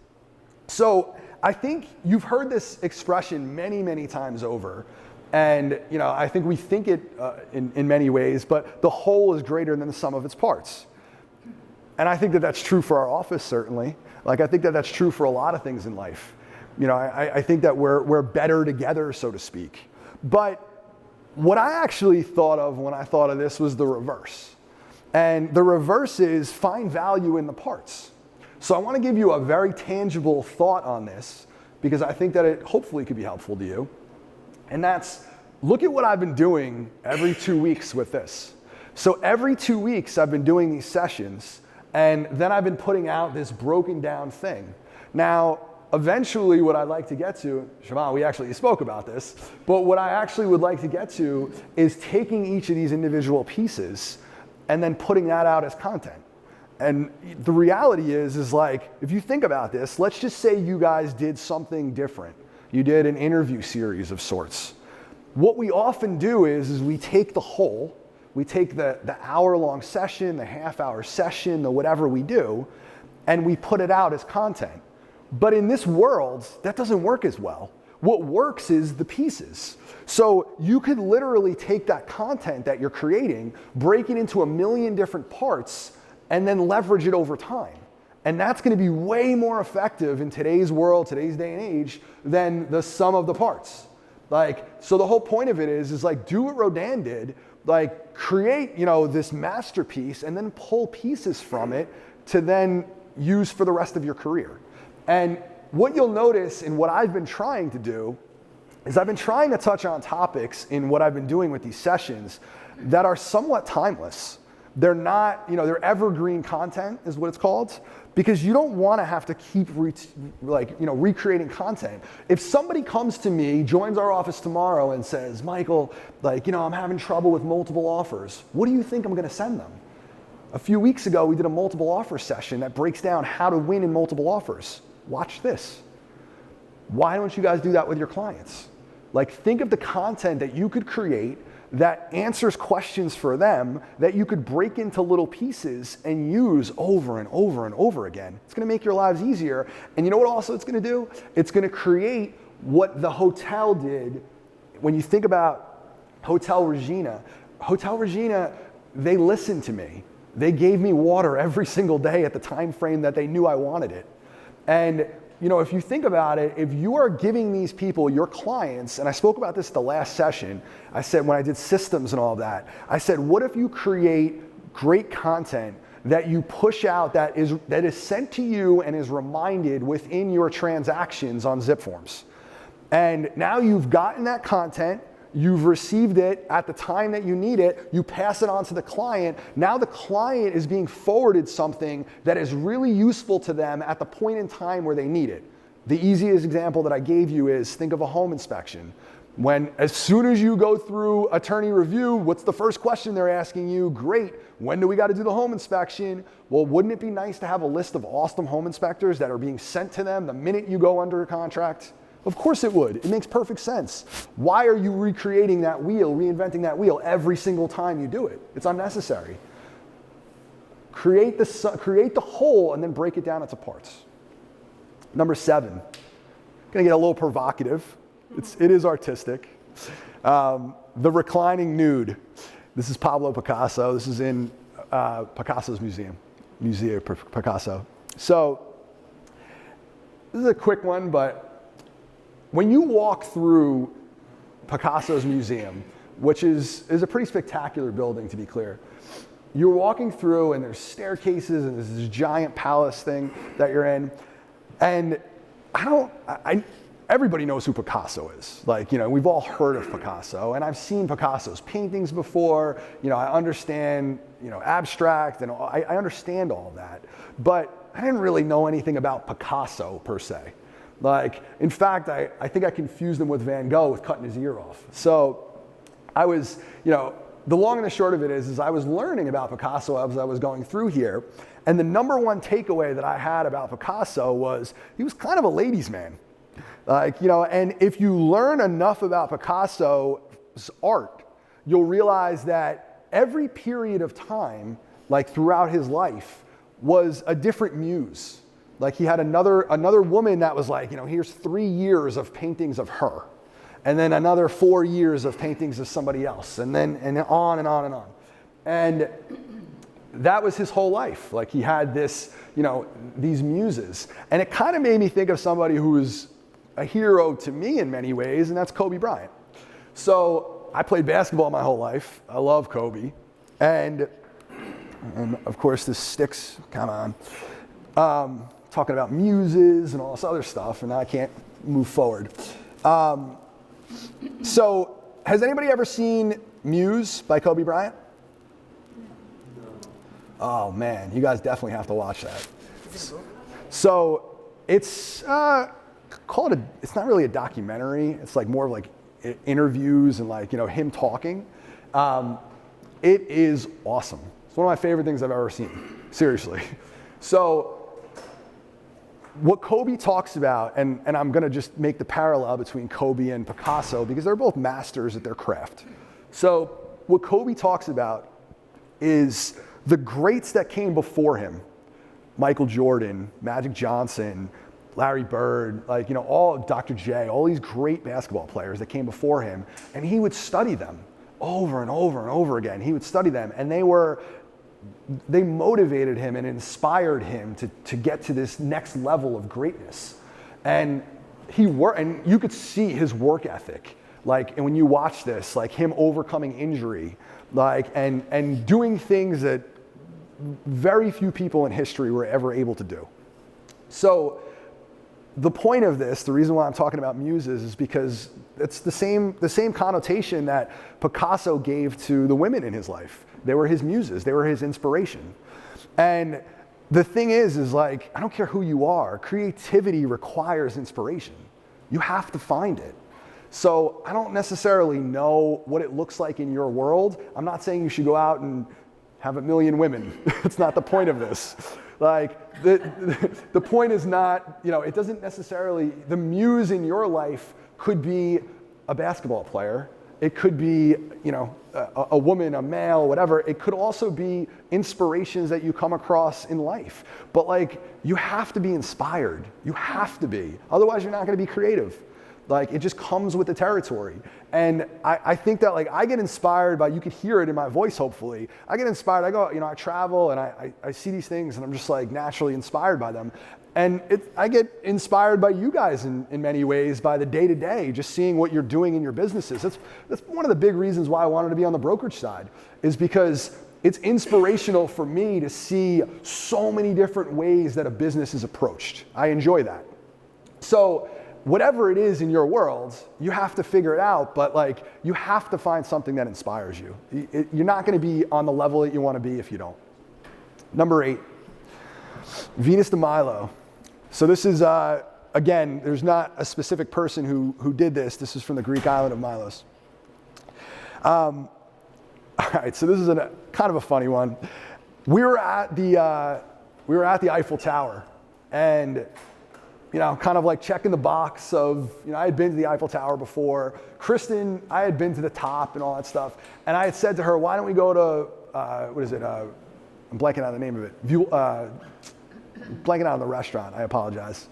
So I think you've heard this expression many, many times over. And you know, I think we think it in many ways, but the whole is greater than the sum of its parts. And I think that that's true for our office, certainly. Like I think that that's true for a lot of things in life. You know, I think that we're better together, so to speak. But what I actually thought of when I thought of this was the reverse. And the reverse is find value in the parts. So I want to give you a very tangible thought on this because I think that it hopefully could be helpful to you. And that's, look at what I've been doing every 2 weeks with this. So every 2 weeks I've been doing these sessions, and then I've been putting out this broken down thing. Now, eventually what I'd like to get to, Shimon, we actually spoke about this, but what I actually would like to get to is taking each of these individual pieces and then putting that out as content. And the reality is like, if you think about this, let's just say you guys did something different. You did an interview series of sorts. What we often do is we take the whole, we take the hour-long session, the half-hour session, the whatever we do, and we put it out as content. But in this world, that doesn't work as well. What works is the pieces. So you could literally take that content that you're creating, break it into a million different parts, and then leverage it over time. And that's going to be way more effective in today's world, today's day and age, than the sum of the parts. Like, so the whole point of it is like, do what Rodin did, like create, you know, this masterpiece and then pull pieces from it to then use for the rest of your career. And what you'll notice in what I've been trying to do is I've been trying to touch on topics in what I've been doing with these sessions that are somewhat timeless. They're not, you know, they're evergreen content is what it's called, because you don't want to have to keep recreating content. If somebody comes to me, joins our office tomorrow and says, Michael, like, you know, I'm having trouble with multiple offers. What do you think I'm going to send them? A few weeks ago, we did a multiple offer session that breaks down how to win in multiple offers. Watch this. Why don't you guys do that with your clients? Like, think of the content that you could create that answers questions for them that you could break into little pieces and use over and over and over again. It's going to make your lives easier. And you know what also it's going to do? It's going to create what the hotel did. When you think about Hotel Regina, they listened to me. They gave me water every single day at the time frame that they knew I wanted it. And you know, if you think about it, if you are giving these people, your clients, and I spoke about this at the last session, I said when I did systems and all that, I said, what if you create great content that you push out that is sent to you and is reminded within your transactions on zip forms? And now you've gotten that content, you've received it at the time that you need it, you pass it on to the client. Now the client is being forwarded something that is really useful to them at the point in time where they need it. The easiest example that I gave you is think of a home inspection. As soon as you go through attorney review, what's the first question they're asking you? Great, when do we got to do the home inspection? Well, wouldn't it be nice to have a list of awesome home inspectors that are being sent to them the minute you go under a contract? Of course it would. It makes perfect sense. Why are you recreating that wheel, reinventing that wheel every single time you do it? It's unnecessary. Create the whole and then break it down into parts. Number 7, gonna get a little provocative. It is artistic. The reclining nude. This is Pablo Picasso. This is in Picasso's museum, Museo Picasso. So this is a quick one, but when you walk through Picasso's museum, which is a pretty spectacular building to be clear, you're walking through and there's staircases and there's this giant palace thing that you're in, and everybody knows who Picasso is. Like, we've all heard of Picasso, and I've seen Picasso's paintings before. I understand, abstract, and I understand all of that. But I didn't really know anything about Picasso per se. Like, in fact, I think I confused him with Van Gogh with cutting his ear off. So I was, the long and the short of it is I was learning about Picasso as I was going through here. And the number one takeaway that I had about Picasso was he was kind of a ladies' man. And if you learn enough about Picasso's art, you'll realize that every period of time, like throughout his life, was a different muse. Like he had another woman that was like, here's 3 years of paintings of her, and then another 4 years of paintings of somebody else, and on and on and on. And that was his whole life. Like he had this, these muses. And it kind of made me think of somebody who was a hero to me in many ways, and that's Kobe Bryant. So I played basketball my whole life. I love Kobe. And of course this sticks, come on, talking about muses and all this other stuff, and I can't move forward. So has anybody ever seen Muse by Kobe Bryant? Oh man, you guys definitely have to watch that. So it's it's not really a documentary. It's like more of like interviews and like, him talking. It is awesome. It's one of my favorite things I've ever seen, seriously. So what Kobe talks about, and I'm gonna just make the parallel between Kobe and Picasso because they're both masters at their craft. So what Kobe talks about is the greats that came before him, Michael Jordan, Magic Johnson, Larry Bird, all Dr. J, all these great basketball players that came before him, and he would study them over and over and over again. He would study them, and they motivated him and inspired him to get to this next level of greatness. And and you could see his work ethic, and when you watch this, him overcoming injury, and doing things that very few people in history were ever able to do. So the point of this, the reason why I'm talking about muses, is because it's the same connotation that Picasso gave to the women in his life. They were his muses. They were his inspiration. And the thing is I don't care who you are, creativity requires inspiration. You have to find it. So I don't necessarily know what it looks like in your world. I'm not saying you should go out and have 1 million women. It's not the point of this. The point is not, it doesn't necessarily, the muse in your life could be a basketball player. It could be, a woman, a male, whatever. It could also be inspirations that you come across in life. But you have to be inspired. You have to be. Otherwise, you're not going to be creative. It just comes with the territory. And I think that I get inspired by, you could hear it in my voice hopefully, I get inspired, I go, I travel and I see these things and I'm just naturally inspired by them. And I get inspired by you guys in many ways, by the day to day, just seeing what you're doing in your businesses. That's one of the big reasons why I wanted to be on the brokerage side, is because it's inspirational for me to see so many different ways that a business is approached. I enjoy that. So whatever it is in your world, you have to figure it out, but you have to find something that inspires you. You're not going to be on the level that you want to be if you don't. Number 8, Venus de Milo. So this is, again, there's not a specific person who did this. This is from the Greek island of Milos. All right, so this is kind of a funny one. We were at the Eiffel Tower, and kind of like checking the box of, I had been to the Eiffel Tower before. Kristen, I had been to the top and all that stuff. And I had said to her, why don't we go to, what is it? I'm blanking out the name of it. Blanking out on the restaurant, I apologize.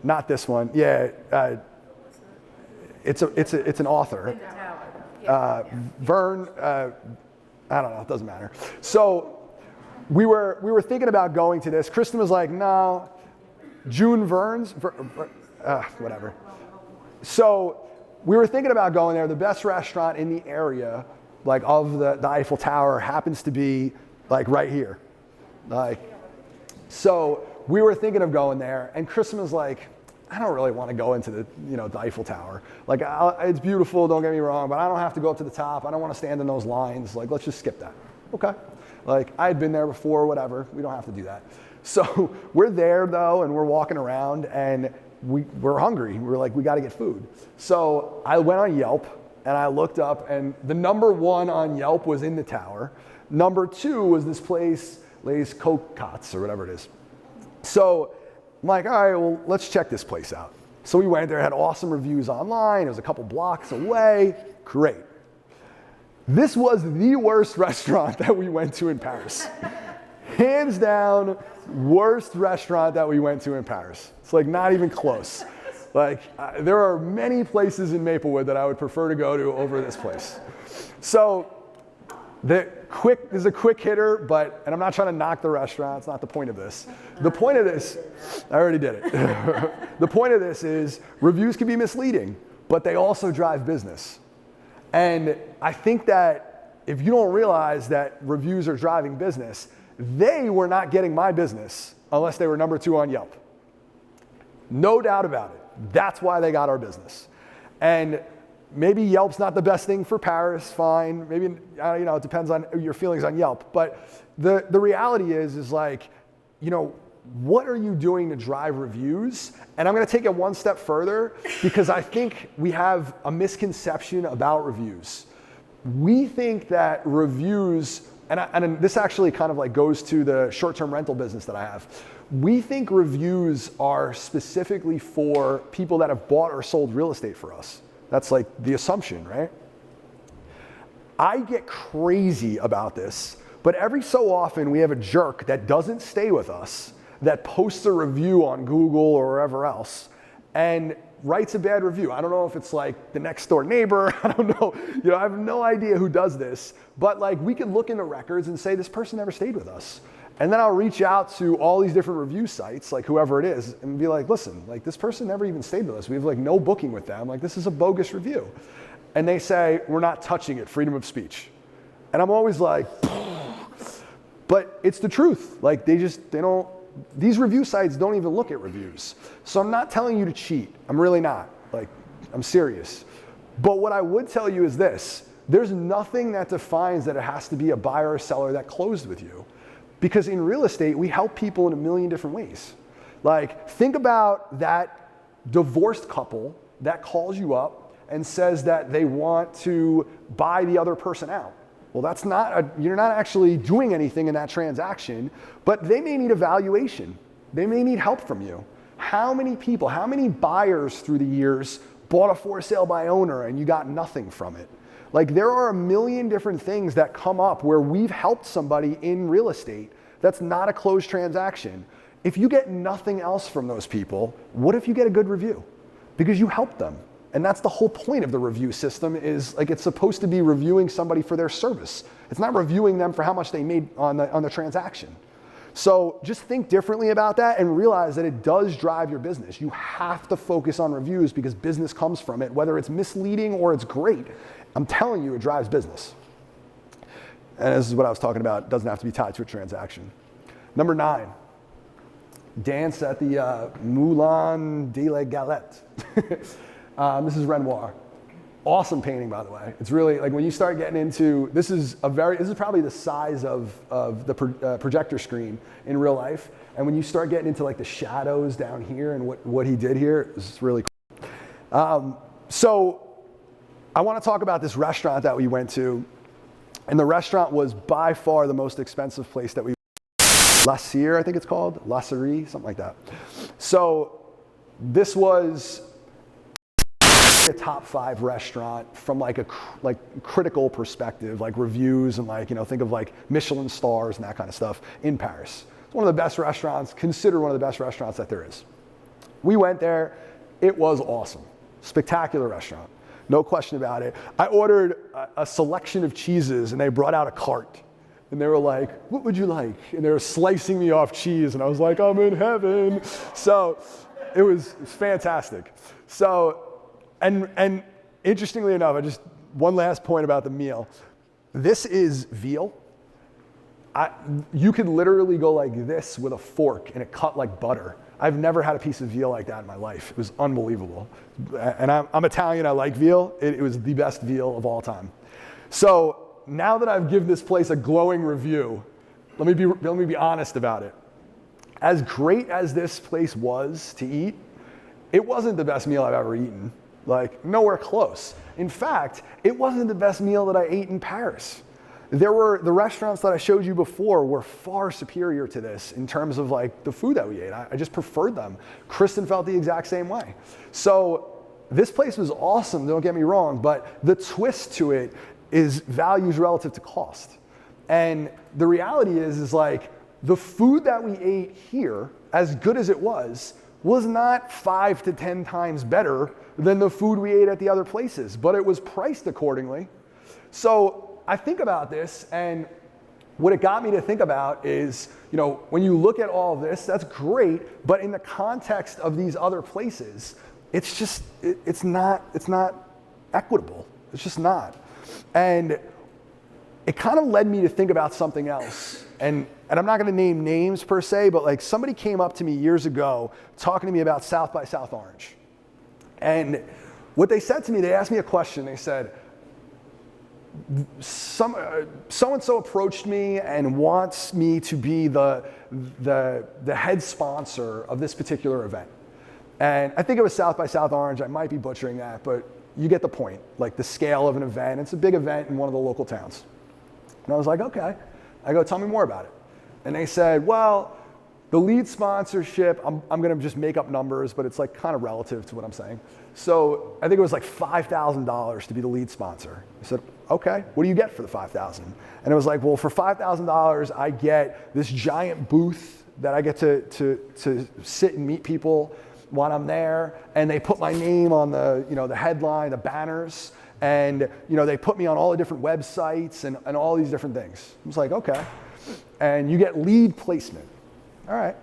Not this one. Yeah, it's an author. Vern, I don't know, it doesn't matter. So we were thinking about going to this. Kristen was like, no, June Vern's, whatever. So we were thinking about going there. The best restaurant in the area, like of the Eiffel Tower, happens to be like right here. So we were thinking of going there, and Kristen was like, I don't really want to go into the Eiffel Tower. Like, it's beautiful, don't get me wrong, but I don't have to go up to the top. I don't want to stand in those lines. Like, let's just skip that. Okay. Like, I had been there before, whatever. We don't have to do that. So we're there, though, and we're walking around, and we're hungry. We're like, we got to get food. So I went on Yelp, and I looked up, and the number 1 on Yelp was in the tower. Number 2 was this place, Les Cocottes, or whatever it is. So I'm like, all right, well, let's check this place out. So we went there, had awesome reviews online. It was a couple blocks away. Great. This was the worst restaurant that we went to in Paris. Hands down, worst restaurant that we went to in Paris. It's like not even close. Like, there are many places in Maplewood that I would prefer to go to over this place. So this is a quick hitter, and I'm not trying to knock the restaurant. It's not the point of this. The point of this, I already did it. The point of this is reviews can be misleading, but they also drive business. And I think that if you don't realize that reviews are driving business, they were not getting my business unless they were number 2 on Yelp. No doubt about it. That's why they got our business. And maybe Yelp's not the best thing for Paris, fine. Maybe, it depends on your feelings on Yelp. But the reality is like, what are you doing to drive reviews? And I'm gonna take it one step further because I think we have a misconception about reviews. We think that reviews, and this actually kind of like goes to the short-term rental business that I have. We think reviews are specifically for people that have bought or sold real estate for us. That's like the assumption, right? I get crazy about this, but every so often we have a jerk that doesn't stay with us, that posts a review on Google or wherever else, and writes a bad review. I don't know if it's like the next door neighbor, I don't know, I have no idea who does this, but like we can look into records and say this person never stayed with us. And then I'll reach out to all these different review sites, like whoever it is, and be like, listen, like this person never even stayed with us. We have like no booking with them. Like this is a bogus review. And they say, we're not touching it, freedom of speech. And I'm always like, but it's the truth. Like these review sites don't even look at reviews. So I'm not telling you to cheat. I'm really not. Like, I'm serious. But what I would tell you is this. There's nothing that defines that it has to be a buyer or seller that closed with you. Because in real estate, we help people in a million different ways. Like, think about that divorced couple that calls you up and says that they want to buy the other person out. Well, you're not actually doing anything in that transaction, but they may need a valuation. They may need help from you. How many people, how many buyers through the years bought a for sale by owner and you got nothing from it? Like there are a million different things that come up where we've helped somebody in real estate that's not a closed transaction. If you get nothing else from those people, what if you get a good review? Because you helped them. And that's the whole point of the review system is like it's supposed to be reviewing somebody for their service. It's not reviewing them for how much they made on the transaction. So just think differently about that and realize that it does drive your business. You have to focus on reviews because business comes from it, whether it's misleading or it's great. I'm telling you, it drives business. And this is what I was talking about. It doesn't have to be tied to a transaction. Number 9, dance at the Moulin de la Galette. This is Renoir. Awesome painting, by the way. It's really, like when you start getting into, this is probably the size of the projector screen in real life. And when you start getting into like the shadows down here and what he did here, it's really cool. So I want to talk about this restaurant that we went to. And the restaurant was by far the most expensive place that we went to. La Cire, I think it's called, La Cire, something like that. So this was a top 5 restaurant from like a critical perspective, like reviews and like, think of like Michelin stars and that kind of stuff in Paris. It's one of the best restaurants, considered one of the best restaurants that there is. We went there, it was awesome. Spectacular restaurant, no question about it. I ordered a selection of cheeses and they brought out a cart. And they were like, what would you like? And they were slicing me off cheese and I was like, I'm in heaven. So it was fantastic. So, and interestingly enough, one last point about the meal. This is veal. You could literally go like this with a fork and it cut like butter. I've never had a piece of veal like that in my life. It was unbelievable. And I'm Italian, I like veal. It was the best veal of all time. So now that I've given this place a glowing review, let me be honest about it. As great as this place was to eat, it wasn't the best meal I've ever eaten. Like, nowhere close. In fact, it wasn't the best meal that I ate in Paris. The restaurants that I showed you before were far superior to this in terms of like the food that we ate. I just preferred them. Kristen felt the exact same way. So this place was awesome, don't get me wrong, but the twist to it is values relative to cost. And the reality is like the food that we ate here, as good as it was not 5 to 10 times better than the food we ate at the other places, but it was priced accordingly. So I think about this, and what it got me to think about is, when you look at all of this, that's great, but in the context of these other places, it's not equitable. It's just not. And it kind of led me to think about something else. And I'm not gonna name names per se, but like somebody came up to me years ago talking to me about South by South Orange. And what they said to me, they asked me a question. They said, so-and-so approached me and wants me to be the head sponsor of this particular event. And I think it was South by South Orange. I might be butchering that, but you get the point, like the scale of an event. It's a big event in one of the local towns. And I was like, okay. I go, tell me more about it. And they said, well, the lead sponsorship, I'm gonna just make up numbers, but it's like kind of relative to what I'm saying. So I think it was like $5,000 to be the lead sponsor. I said, okay, what do you get for the $5,000? And it was like, well, for $5,000, I get this giant booth that I get to sit and meet people while I'm there, and they put my name on the headline, the banners, and they put me on all the different websites and all these different things. I was like, okay. And you get lead placement. All right.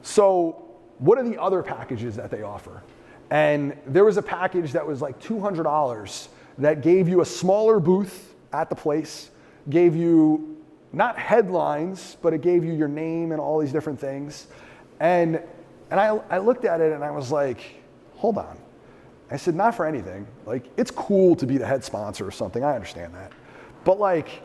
So what are the other packages that they offer? And there was a package that was like $200 that gave you a smaller booth at the place, gave you not headlines, but it gave you your name and all these different things. And I looked at it and I was like, hold on. I said, not for anything. Like, it's cool to be the head sponsor or something. I understand that. But like,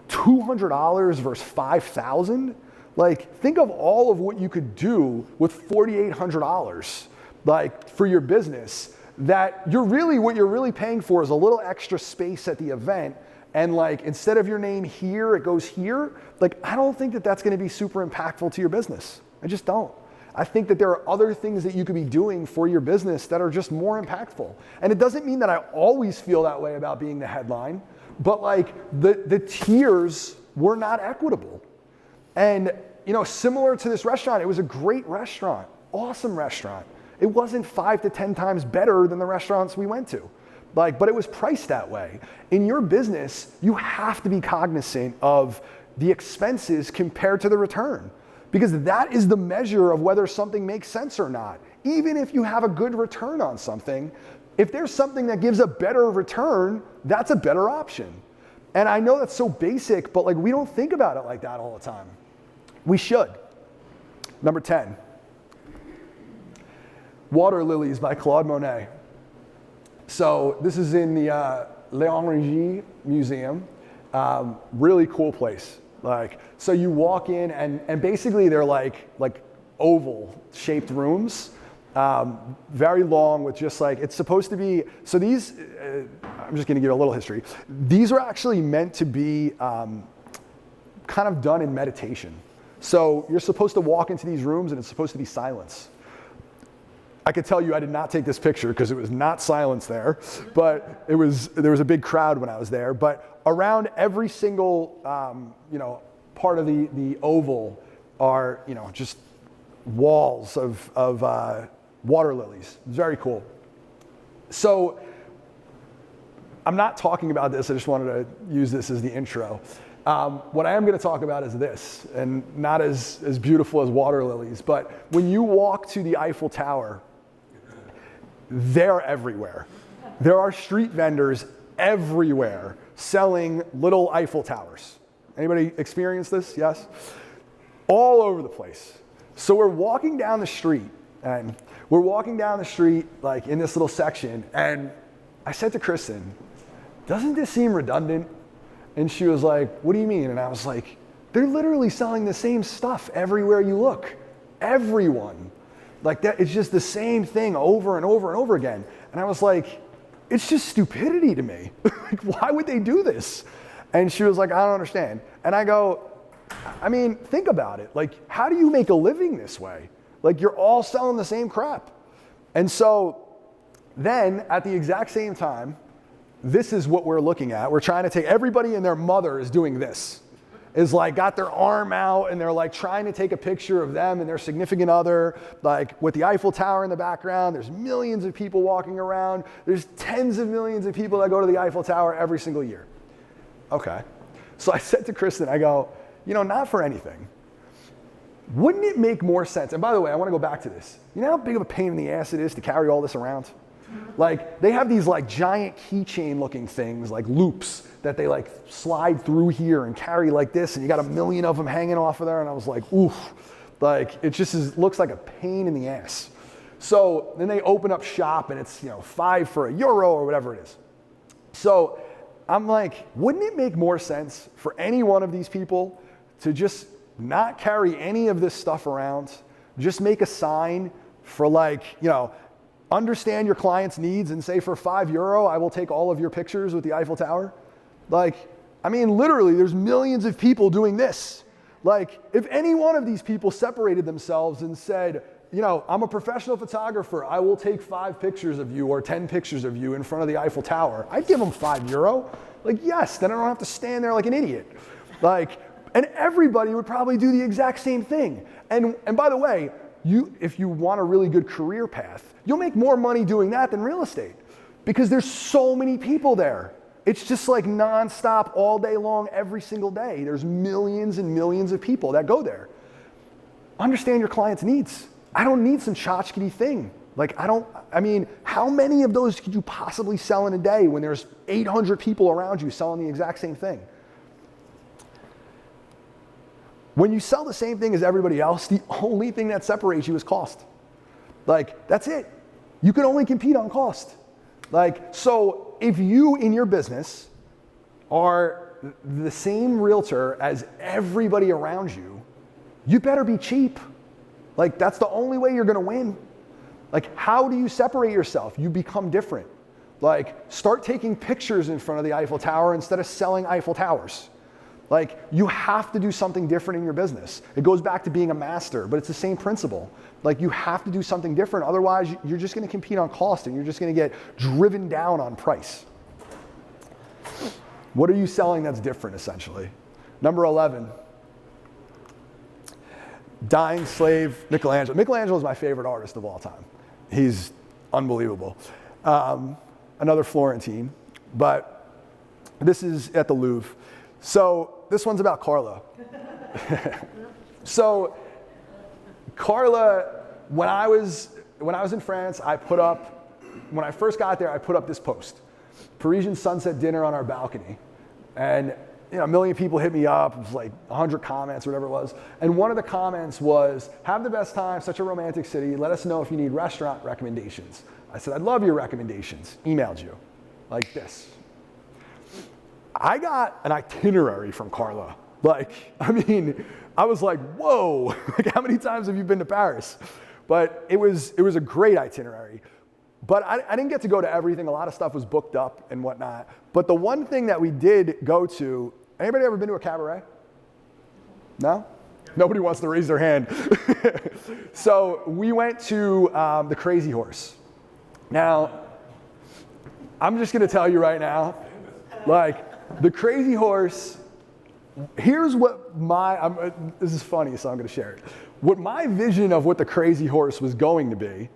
$200 versus $5,000? Like, think of all of what you could do with $4,800, like, for your business, that what you're really paying for is a little extra space at the event. And like, instead of your name here, it goes here. Like, I don't think that that's gonna be super impactful to your business. I just don't. I think that there are other things that you could be doing for your business that are just more impactful. And it doesn't mean that I always feel that way about being the headline, but like the tiers were not equitable. And similar to this restaurant, it was a great restaurant, awesome restaurant. It wasn't 5 to 10 times better than the restaurants we went to. But it was priced that way. In your business, you have to be cognizant of the expenses compared to the return, because that is the measure of whether something makes sense or not. Even if you have a good return on something, if there's something that gives a better return, that's a better option. And I know that's so basic, but like, we don't think about it like that all the time. We should. Number 10, Water Lilies by Claude Monet. So this is in the L'Orangerie Museum. Really cool place. So you walk in and basically they're like oval shaped rooms, very long with just like, it's supposed to be, so these, I'm just gonna give a little history. These are actually meant to be kind of done in meditation. So you're supposed to walk into these rooms and it's supposed to be silence. I could tell you I did not take this picture because it was not silence there, but there was a big crowd when I was there. But around every single part of the oval are just walls of water lilies. It's very cool. So I'm not talking about this. I just wanted to use this as the intro. What I am going to talk about is this, and not as beautiful as water lilies, but when you walk to the Eiffel Tower, they're everywhere. There are street vendors everywhere selling little Eiffel Towers. Anybody experience this? Yes? All over the place. So we're walking down the street, like in this little section, and I said to Kristen, doesn't this seem redundant? And she was like, what do you mean? And I was like, they're literally selling the same stuff everywhere you look. Everyone. Like that, it's just the same thing over and over and over again. And I was like, it's just stupidity to me. Like, why would they do this? And she was like, I don't understand. And I go, I mean, think about it. Like, how do you make a living this way? Like, you're all selling the same crap. And so then at the exact same time, this is what we're looking at. We're trying to take everybody and their mother is doing this. Is like got their arm out and they're like trying to take a picture of them and their significant other, like with the Eiffel Tower in the background. There's millions of people walking around. There's tens of millions of people that go to the Eiffel Tower every single year. Okay. So I said to Kristen, I go, not for anything. Wouldn't it make more sense? And by the way, I want to go back to this. You know how big of a pain in the ass it is to carry all this around? Like they have these like giant keychain looking things, like loops that they like slide through here and carry like this, and you got a million of them hanging off of there. And I was like, oof, like it just looks like a pain in the ass. So then they open up shop and it's €5 for €1 or whatever it is. So I'm like, wouldn't it make more sense for any one of these people to just not carry any of this stuff around, just make a sign for like, understand your client's needs and say for €5, I will take all of your pictures with the Eiffel Tower? Like, I mean, literally, there's millions of people doing this. Like, if any one of these people separated themselves and said, I'm a professional photographer, I will take 5 pictures of you or 10 pictures of you in front of the Eiffel Tower, I'd give them €5. Like, yes, then I don't have to stand there like an idiot. Like, and everybody would probably do the exact same thing. And by the way, if you want a really good career path, you'll make more money doing that than real estate because there's so many people there. It's just like nonstop all day long, every single day. There's millions and millions of people that go there. Understand your client's needs. I don't need some tchotchkedy thing. Like how many of those could you possibly sell in a day when there's 800 people around you selling the exact same thing? When you sell the same thing as everybody else, the only thing that separates you is cost. Like, that's it. You can only compete on cost. Like, so if you in your business are the same realtor as everybody around you, you better be cheap. Like, that's the only way you're gonna win. Like, how do you separate yourself? You become different. Like, start taking pictures in front of the Eiffel Tower instead of selling Eiffel Towers. Like, you have to do something different in your business. It goes back to being a master, but it's the same principle. Like, you have to do something different. Otherwise, you're just going to compete on cost and you're just going to get driven down on price. What are you selling that's different, essentially? Number 11, dying slave Michelangelo. Michelangelo is my favorite artist of all time. He's unbelievable. Another Florentine, but this is at the Louvre. So this one's about Carla. So Carla, when I was in France, when I first got there, I put up this post. Parisian sunset dinner on our balcony. And a million people hit me up. It was like 100 comments or whatever it was. And one of the comments was, have the best time, such a romantic city. Let us know if you need restaurant recommendations. I said, I'd love your recommendations. Emailed you like this. I got an itinerary from Carla. Like, I mean, I was like, whoa, like how many times have you been to Paris? But it was a great itinerary. But I didn't get to go to everything. A lot of stuff was booked up and whatnot. But the one thing that we did go to, anybody ever been to a cabaret? No? Yeah. Nobody wants to raise their hand. So we went to the Crazy Horse. Now, I'm just gonna tell you right now, like the Crazy Horse, here's what this is funny, so I'm gonna share it. What my vision of what the Crazy Horse was going to be,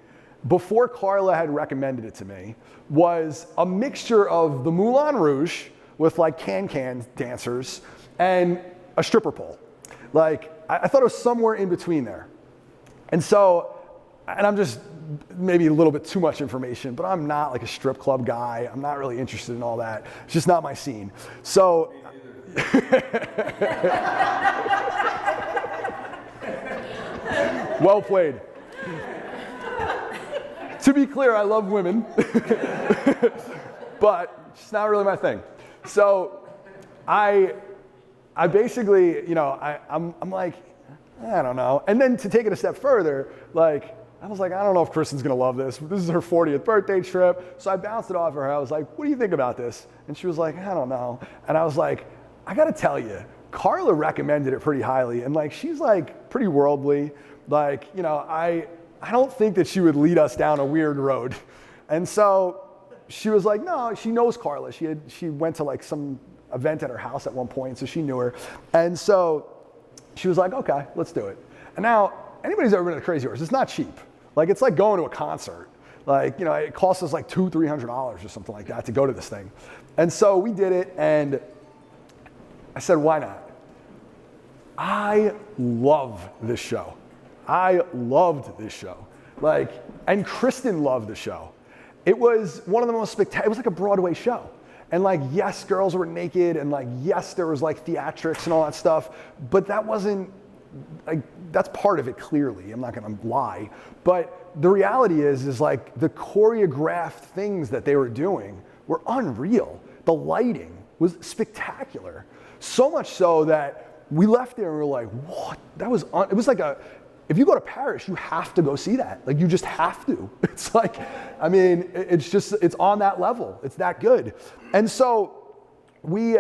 before Carla had recommended it to me, was a mixture of the Moulin Rouge with like can-can dancers and a stripper pole. Like, I thought it was somewhere in between there. And so, and I'm just maybe a little bit too much information, but I'm not like a strip club guy. I'm not really interested in all that. It's just not my scene. So, well played. To be clear, I love women, but it's not really my thing. So I basically, you know, I'm like, I don't know. And then to take it a step further, like, I was like, I don't know if Kristen's gonna love this. This is her 40th birthday trip. So I bounced it off her. I was like, what do you think about this? And she was like, I don't know. And I was like, I gotta tell you, Carla recommended it pretty highly. And like, she's like pretty worldly. Like, you know, I don't think that she would lead us down a weird road. And so she was like, no, she knows Carla. She went to like some event at her house at one point, so she knew her. And so she was like, okay, let's do it. And now, anybody's ever been to the Crazy Horse, it's not cheap. Like, it's like going to a concert. Like, you know, it costs us like $200-300 or something like that to go to this thing. And so we did it, and I said, why not? I love this show. I loved this show. Like, and Kristen loved the show. It was one of the most spectacular, it was like a Broadway show. And like, yes, girls were naked, and like, yes, there was like theatrics and all that stuff, but that wasn't, like, that's part of it clearly, I'm not gonna lie. But the reality is like the choreographed things that they were doing were unreal. The lighting was spectacular. So much so that we left there and we were like, what? That was, it was like if you go to Paris, you have to go see that. Like, you just have to. It's like, I mean, it's on that level. It's that good. And so we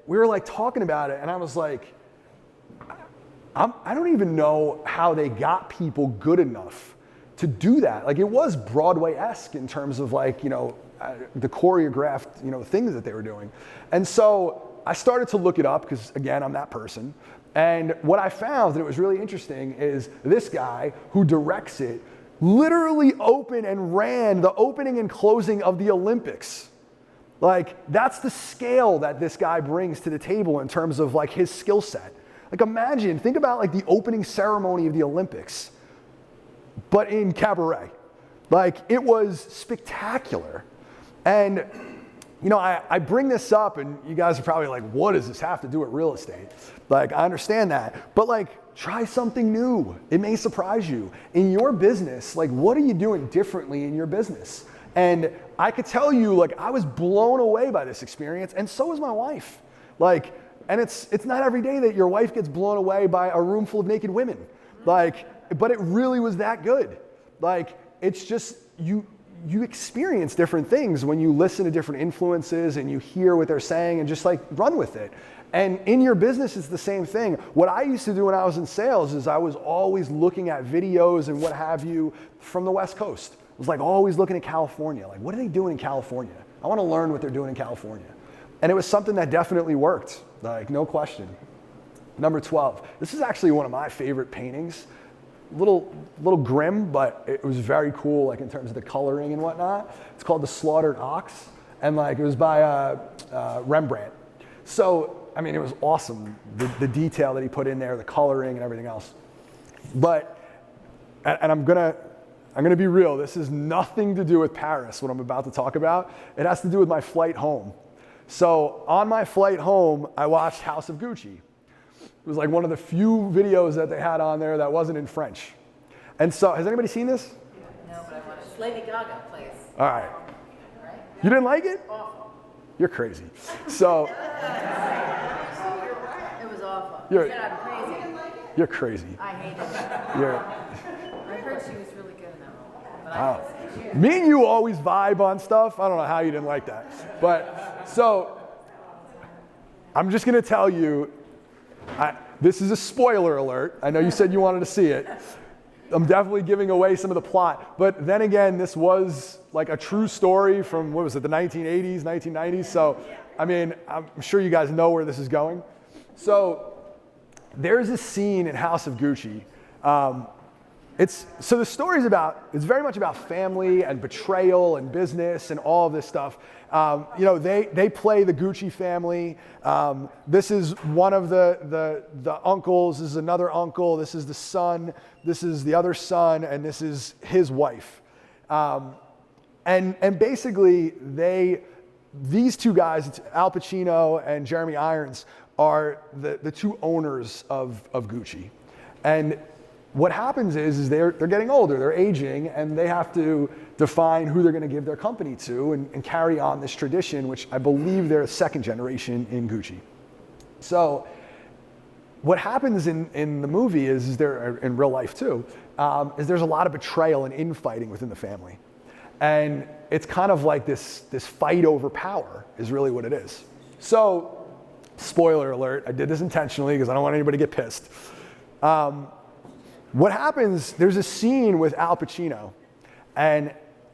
were like talking about it, and I was like, I don't even know how they got people good enough to do that. Like, it was Broadway-esque in terms of like, you know, the choreographed, you know, things that they were doing. And so I started to look it up because, again, I'm that person. And what I found, and it was really interesting, is this guy who directs it literally opened and ran the opening and closing of the Olympics. Like, that's the scale that this guy brings to the table in terms of like his skill set. Like, imagine, think about like the opening ceremony of the Olympics, but in cabaret. Like, it was spectacular. And you know, I bring this up, and you guys are probably like, what does this have to do with real estate? Like, I understand that, but like, try something new. It may surprise you. In your business, like, what are you doing differently in your business? And I could tell you, like, I was blown away by this experience, and so was my wife. Like, and it's not every day that your wife gets blown away by a room full of naked women. Like, but it really was that good. Like, it's just, you experience different things when you listen to different influences and you hear what they're saying and just like run with it. And in your business, it's the same thing. What I used to do when I was in sales is I was always looking at videos and what have you from the West Coast. I was like always looking at California. Like, what are they doing in California? I want to learn what they're doing in California. And it was something that definitely worked, like, no question. Number 12. This is actually one of my favorite paintings. Little grim, but it was very cool, like in terms of the coloring and whatnot. It's called The Slaughtered Ox, and like it was by Rembrandt. So, I mean, it was awesome, the detail that he put in there, the coloring and everything else. But, and I'm gonna be real, this has nothing to do with Paris, what I'm about to talk about. It has to do with my flight home. So on my flight home, I watched House of Gucci. It was like one of the few videos that they had on there that wasn't in French. And so, has anybody seen this? No, but I want to. Lady Gaga plays. All right. You didn't like it? Awful. You're crazy. So. It was awful. You're, You said I'm crazy. you're crazy. I hate it. You're, I heard she was really good in that role. But wow. Me and you always vibe on stuff. I don't know how you didn't like that. But, so, I'm just going to tell you, This is a spoiler alert. I know you said you wanted to see it. I'm definitely giving away some of the plot. But then again, this was like a true story from, what was it, the 1980s, 1990s? So, I mean, I'm sure you guys know where this is going. So there's this scene in House of Gucci. So the story's it's very much about family and betrayal and business and all of this stuff. They play the Gucci family. This is one of the uncles, this is another uncle, this is the son, this is the other son, and this is his wife. And basically these two guys, Al Pacino and Jeremy Irons, are the two owners of Gucci. And what happens is they're getting older, they're aging, and they have to define who they're going to give their company to and carry on this tradition, which I believe they're a second generation in Gucci. So what happens in the movie is there, in real life too, is there's a lot of betrayal and infighting within the family. And it's kind of like this fight over power is really what it is. So, spoiler alert, I did this intentionally because I don't want anybody to get pissed. What happens, there's a scene with Al Pacino, and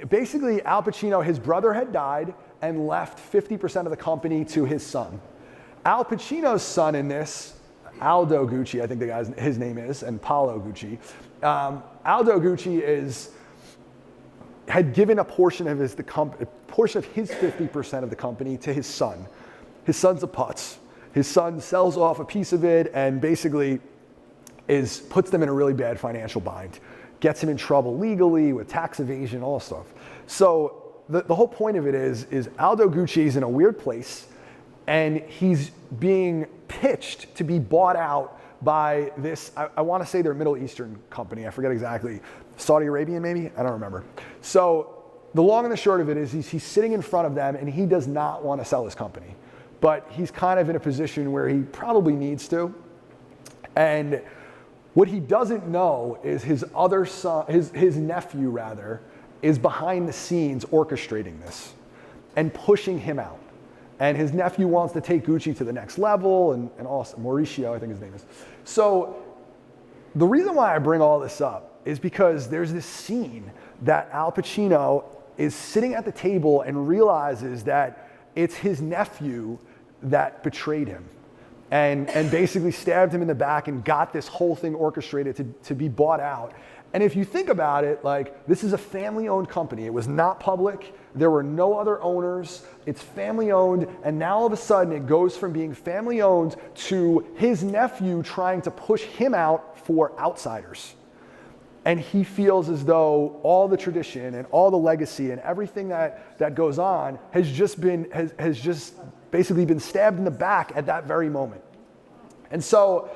basically Al Pacino, his brother had died and left 50% of the company to his son. Al Pacino's son in this, Aldo Gucci, I think his name is, and Paolo Gucci. Aldo Gucci had given a portion of his 50% of the company to his son. His son's a putz. His son sells off a piece of it and basically puts them in a really bad financial bind, gets him in trouble legally with tax evasion, all that stuff. So the whole point of it is Aldo Gucci is in a weird place, and he's being pitched to be bought out by this, I want to say they're a Middle Eastern company, I forget exactly, Saudi Arabian maybe? I don't remember. So the long and the short of it is he's sitting in front of them and he does not want to sell his company, but he's kind of in a position where he probably needs to. And what he doesn't know is his other son, his nephew rather, is behind the scenes orchestrating this and pushing him out. And his nephew wants to take Gucci to the next level, and also Mauricio, I think his name is. So the reason why I bring all this up is because there's this scene that Al Pacino is sitting at the table and realizes that it's his nephew that betrayed him. And basically stabbed him in the back and got this whole thing orchestrated to be bought out. And if you think about it, like, this is a family-owned company. It was not public. There were no other owners. It's family-owned. And now all of a sudden it goes from being family-owned to his nephew trying to push him out for outsiders. And he feels as though all the tradition and all the legacy and everything that goes on has just basically been stabbed in the back at that very moment. And so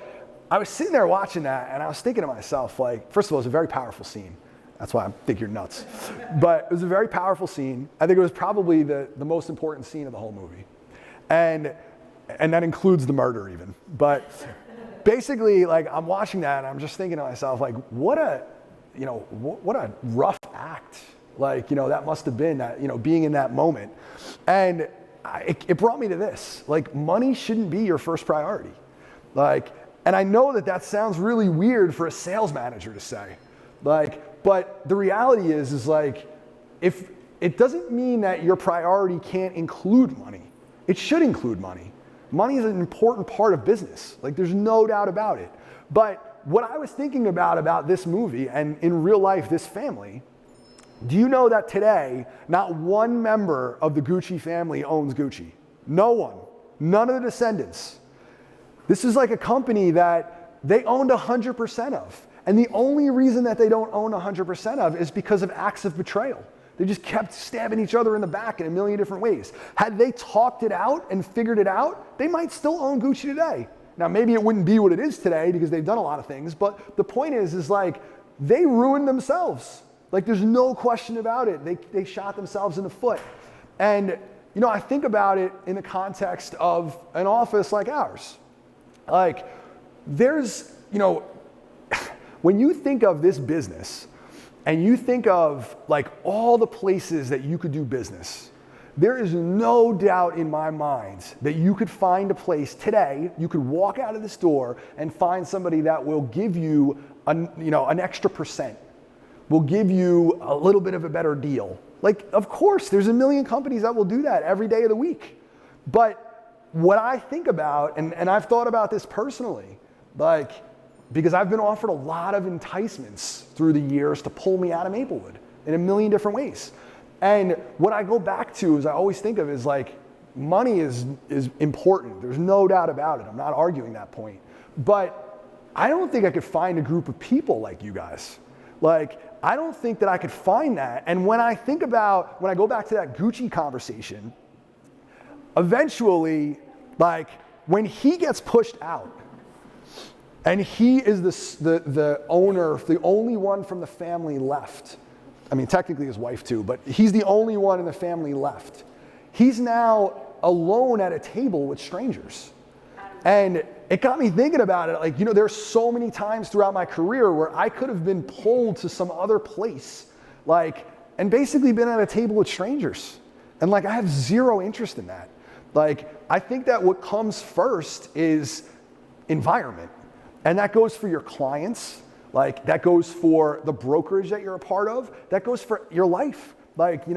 I was sitting there watching that and I was thinking to myself, like, first of all, it was a very powerful scene. That's why I think you're nuts. But it was a very powerful scene. I think it was probably the most important scene of the whole movie. And that includes the murder even. But basically, like, I'm watching that and I'm just thinking to myself, like, what a rough act. Like, that must have been that, being in that moment. And it brought me to this, like, money shouldn't be your first priority. Like, and I know that sounds really weird for a sales manager to say, like, but the reality is like, if it doesn't mean that your priority can't include money, it should include money. Money is an important part of business. Like, there's no doubt about it. But what I was thinking about this movie and in real life, this family, do you know that today, not one member of the Gucci family owns Gucci? No one. None of the descendants. This is like a company that they owned 100% of. And the only reason that they don't own 100% of is because of acts of betrayal. They just kept stabbing each other in the back in a million different ways. Had they talked it out and figured it out, they might still own Gucci today. Now, maybe it wouldn't be what it is today because they've done a lot of things, but the point is like, they ruined themselves. Like, there's no question about it. They shot themselves in the foot. And, I think about it in the context of an office like ours. Like, there's, when you think of this business and you think of like all the places that you could do business, there is no doubt in my mind that you could find a place today, you could walk out of this door and find somebody that will give you an extra percent, will give you a little bit of a better deal. Like, of course, there's a million companies that will do that every day of the week. But what I think about, and I've thought about this personally, like, because I've been offered a lot of enticements through the years to pull me out of Maplewood in a million different ways. And what I go back to is I always think of is like, money is important. There's no doubt about it. I'm not arguing that point. But I don't think I could find a group of people like you guys. Like, I don't think that I could find that. And when I go back to that Gucci conversation, eventually, like, when he gets pushed out, and he is the owner, the only one from the family left. I mean, technically his wife too, but he's the only one in the family left. He's now alone at a table with strangers. And it got me thinking about it. Like, there's so many times throughout my career where I could have been pulled to some other place, like, and basically been at a table with strangers. And like, I have zero interest in that. Like, I think that what comes first is environment. And that goes for your clients. Like, that goes for the brokerage that you're a part of. That goes for your life. Like,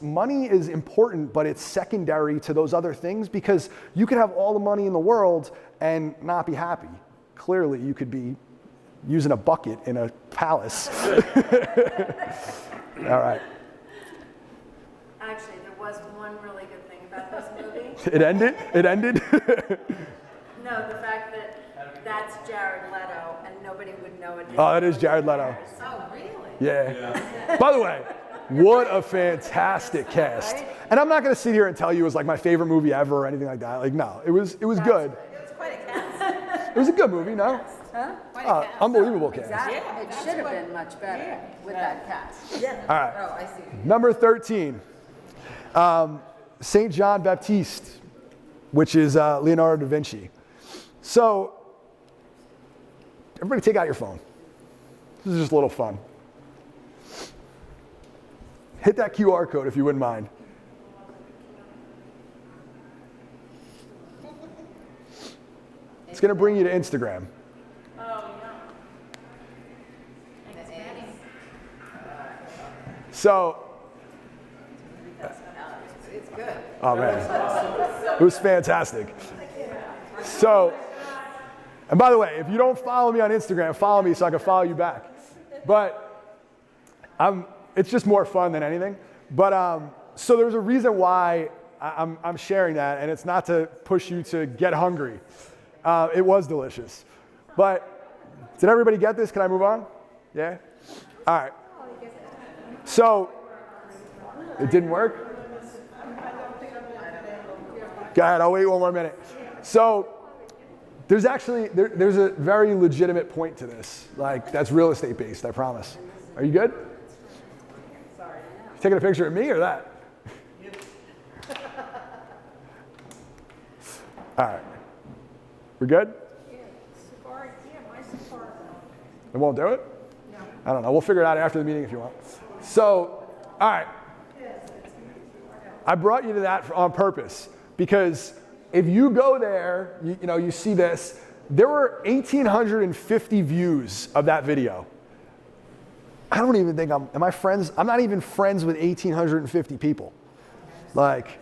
money is important, but it's secondary to those other things, because you could have all the money in the world and not be happy. Clearly, you could be using a bucket in a palace. All right. Actually, there was one really good thing about this movie. It ended? No, the fact that that's Jared Leto and nobody would know it. Oh, that is Jared Leto. Oh, really? Yeah. By the way, what a fantastic cast. Right? And I'm not going to sit here and tell you it was like my favorite movie ever or anything like that. Like, no, it was good. It was quite a cast. It was a good movie, no? Huh? Unbelievable cast. Exactly. It should have been much better with that cast. Yeah. All right. Oh, I see. Number 13, St. John Baptiste, which is Leonardo da Vinci. So, everybody take out your phone. This is just a little fun. Hit that QR code if you wouldn't mind. It's going to bring you to Instagram. So, It's good. oh man, it was fantastic. So, and by the way, if you don't follow me on Instagram, follow me so I can follow you back. But it's just more fun than anything. But so there's a reason why I'm sharing that, and it's not to push you to get hungry. It was delicious. But did everybody get this? Can I move on? Yeah? All right. So, it didn't work? Go ahead, I'll wait one more minute. So, there's a very legitimate point to this. Like, that's real estate based, I promise. Are you good? Sorry. Taking a picture of me or that? All right. We're good? It won't do it? No. I don't know. We'll figure it out after the meeting if you want. So, all right. I brought you to that on purpose because if you go there, you see this, there were 1,850 views of that video. I don't even think am I friends? I'm not even friends with 1,850 people, like,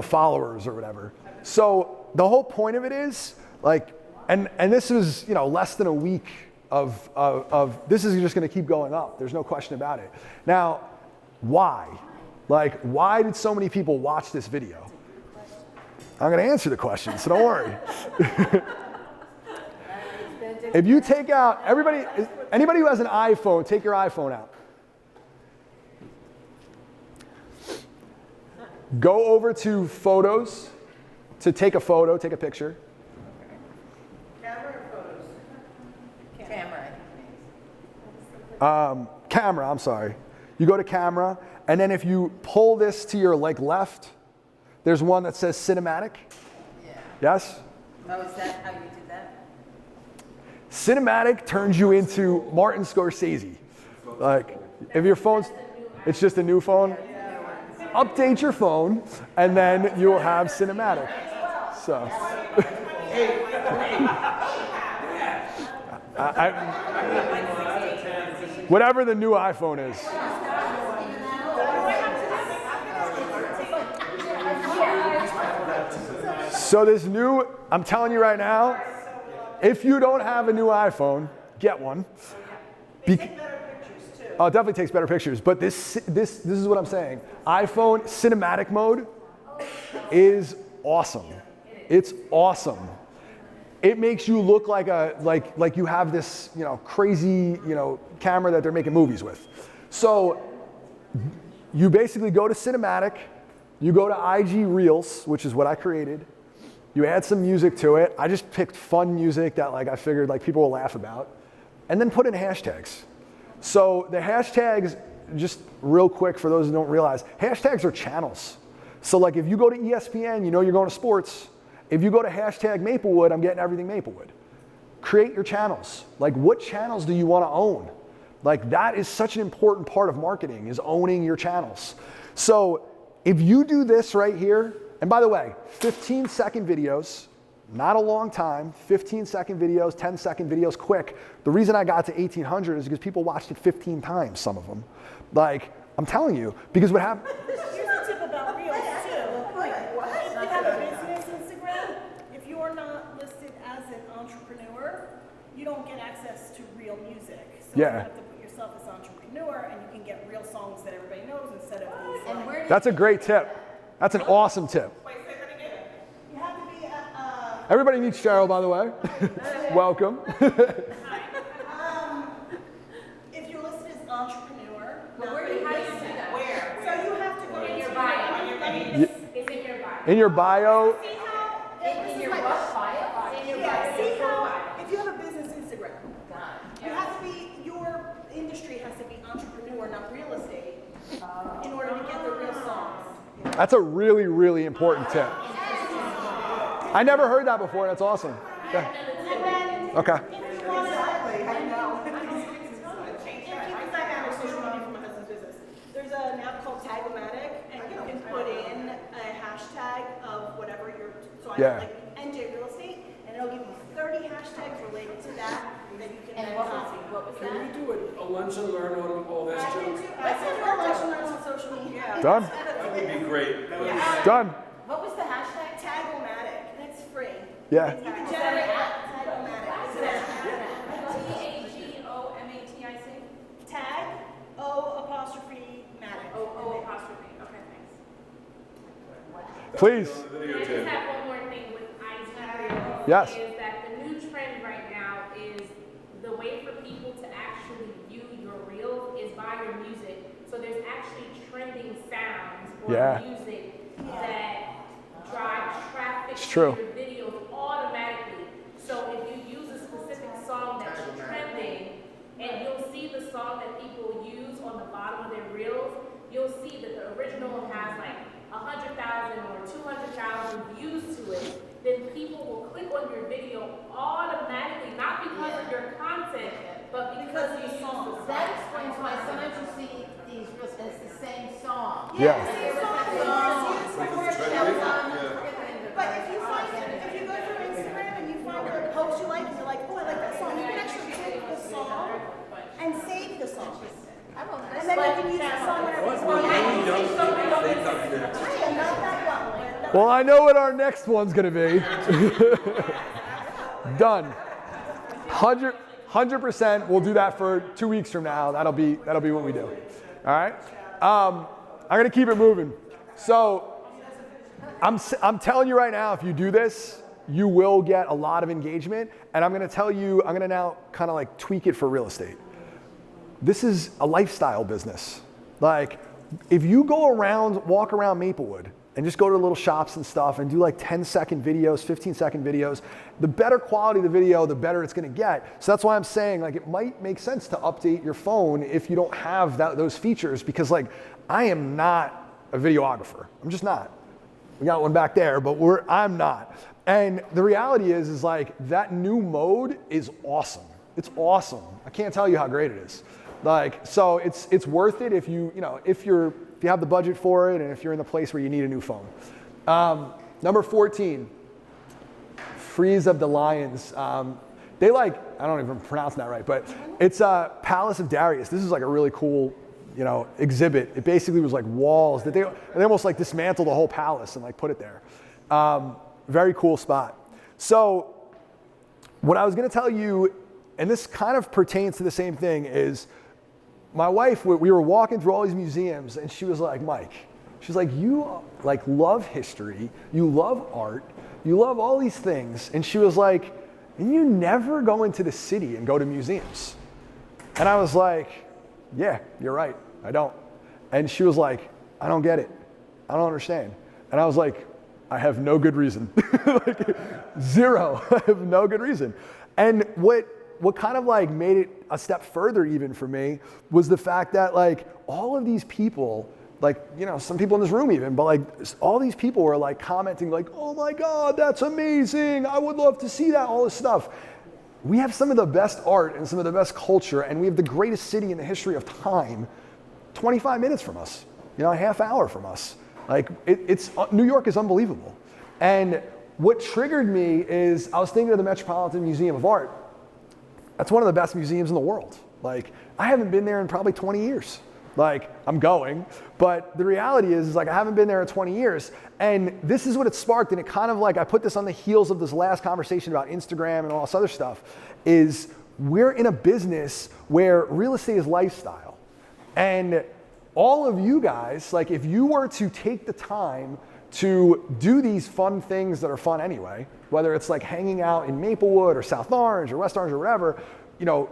followers or whatever. So the whole point of it is like, and this is, less than a week of this is just going to keep going up. There's no question about it. Now, why? Like, why did so many people watch this video? I'm going to answer the question, so don't worry. If you take out, anybody who has an iPhone, take your iPhone out. Go over to Photos to take a photo, take a picture. Camera or photos? Camera. Camera, I'm sorry. You go to camera, and then if you pull this to your left, there's one that says cinematic. Yeah. Yes? Oh, is that how you did that? Cinematic turns you into Martin Scorsese. Like, if your phone's, it's just a new phone. update your phone, and then you will have cinematic. So. Whatever the new iPhone is. So this new, I'm telling you right now, if you don't have a new iPhone, get one. They take better pictures too. Oh, it definitely takes better pictures. But this is what I'm saying. iPhone cinematic mode is awesome. It's awesome. It makes you look like you have this, crazy, camera that they're making movies with. So you basically go to cinematic, you go to IG Reels, which is what I created. You add some music to it. I just picked fun music that I figured people will laugh about, and then put in hashtags. So the hashtags, just real quick for those who don't realize, hashtags are channels. So if you go to ESPN, you're going to sports. If you go to hashtag Maplewood, I'm getting everything Maplewood. Create your channels. What channels do you want to own? That is such an important part of marketing, is owning your channels. So if you do this right here, and by the way, 15-second videos, not a long time, 15-second videos, 10-second videos, quick. The reason I got to 1,800 is because people watched it 15 times, some of them. I'm telling you, because what happened? Here's a tip about Reels too. If you have a business Instagram, if you are not listed as an entrepreneur, you don't get access to real music. So you have to put yourself as entrepreneur, and you can get real songs that everybody knows instead of these. That's a great tip. That's an awesome tip. Wait, say that again. You have to be Everybody meets Cheryl, by the way. Welcome. if you're listed as entrepreneur, Where do you see that? Where? so you have to go In to your bio. Ye- It's in your bio. In your bio, See how In your what? Bio? In your Yeah, bio. see how if you have a business Instagram, you have to be, your industry has to be entrepreneur, not real estate, in order to get the real songs. that's a really, really important tip. I never heard that before. That's awesome. Yeah. Okay. If you want to, I know. Because I manage social media for my husband's business. There's an app called Tagomatic, and you can put in a hashtag of whatever you're, so I Yeah. have NJ Real Estate, and it'll give you 30 hashtags related to that you can then copy. What was Can that? we do a lunch and learn on all this too? Let's do a lunch and learn on social media. Done. That would be great. Done. What was the hashtag? Tagomatic, and it's free. Yeah. You can generate Tagomatic. It's an app. Tagomatic. Tag, O''Matic. Oh, apostrophe. Okay, thanks. Please. I just have one more thing with IG Reels. Yes. Is that the new trend right now is the way for people to actually view your reels is by your music. So there's actually trending sounds or music that drive traffic It's to true. your videos automatically. So if you use a specific song that's trending, and you'll see the song that people use on the bottom of their reels, you'll see that the original has 100,000 or 200,000 views to it, then people will click on your video automatically, not because of your content, but because you use the song. That explains why sometimes you see these reels, it's the same song. Yeah. But if you go through Instagram and you find a post you like, and you're like, oh, I like that song, you can actually take the song and save the song. And then you can use the song whenever you want. I am not that young. Well, I know what our next one's going to be. Done. 100%. We'll do that for 2 weeks from now. That'll be what we do. All right. I'm going to keep it moving. So I'm telling you right now, if you do this, you will get a lot of engagement. And I'm going to tell you, I'm going to now kind of tweak it for real estate. This is a lifestyle business. If you walk around Maplewood and just go to little shops and stuff and do 10-second videos, 15-second videos, the better quality of the video, the better it's going to get. So that's why I'm saying it might make sense to update your phone if you don't have those features, because I am not a videographer. I'm just not. We got one back there, but I'm not. And the reality is that new mode is awesome. It's awesome. I can't tell you how great it is. So it's worth it if you're if you have the budget for it and if you're in the place where you need a new phone. Number 14, Frieze of the Lions. They like, I don't even pronounce that right, but it's Palace of Darius. This is like a really cool, exhibit. It basically was like walls that they almost like dismantled the whole palace and like put it there. Very cool spot. So what I was going to tell you, and this kind of pertains to the same thing, is my wife, we were walking through all these museums and she was like, Mike, she's like, you like love history, you love art, you love all these things. And she was like, and you never go into the city and go to museums. And I was like, yeah, you're right, I don't. And she was like, I don't get it. I don't understand. And I was like, I have no good reason. Like, zero. I have no good reason. And what kind of like made it a step further even for me was the fact that like all of these people, like, some people in this room even, but like all these people were like commenting like, oh my God, that's amazing. I would love to see that, all this stuff. We have some of the best art and some of the best culture, and we have the greatest city in the history of time 25 minutes from us, a half hour from us. Like it's New York is unbelievable. And what triggered me is I was thinking of the Metropolitan Museum of Art. That's one of the best museums in the world. Like I haven't been there in probably 20 years. Like I'm going, but the reality is like I haven't been there in 20 years. And this is what it sparked, and it kind of like, I put this on the heels of this last conversation about Instagram and all this other stuff, is we're in a business where real estate is lifestyle. And all of you guys, like if you were to take the time to do these fun things that are fun anyway, whether it's like hanging out in Maplewood or South Orange or West Orange or wherever,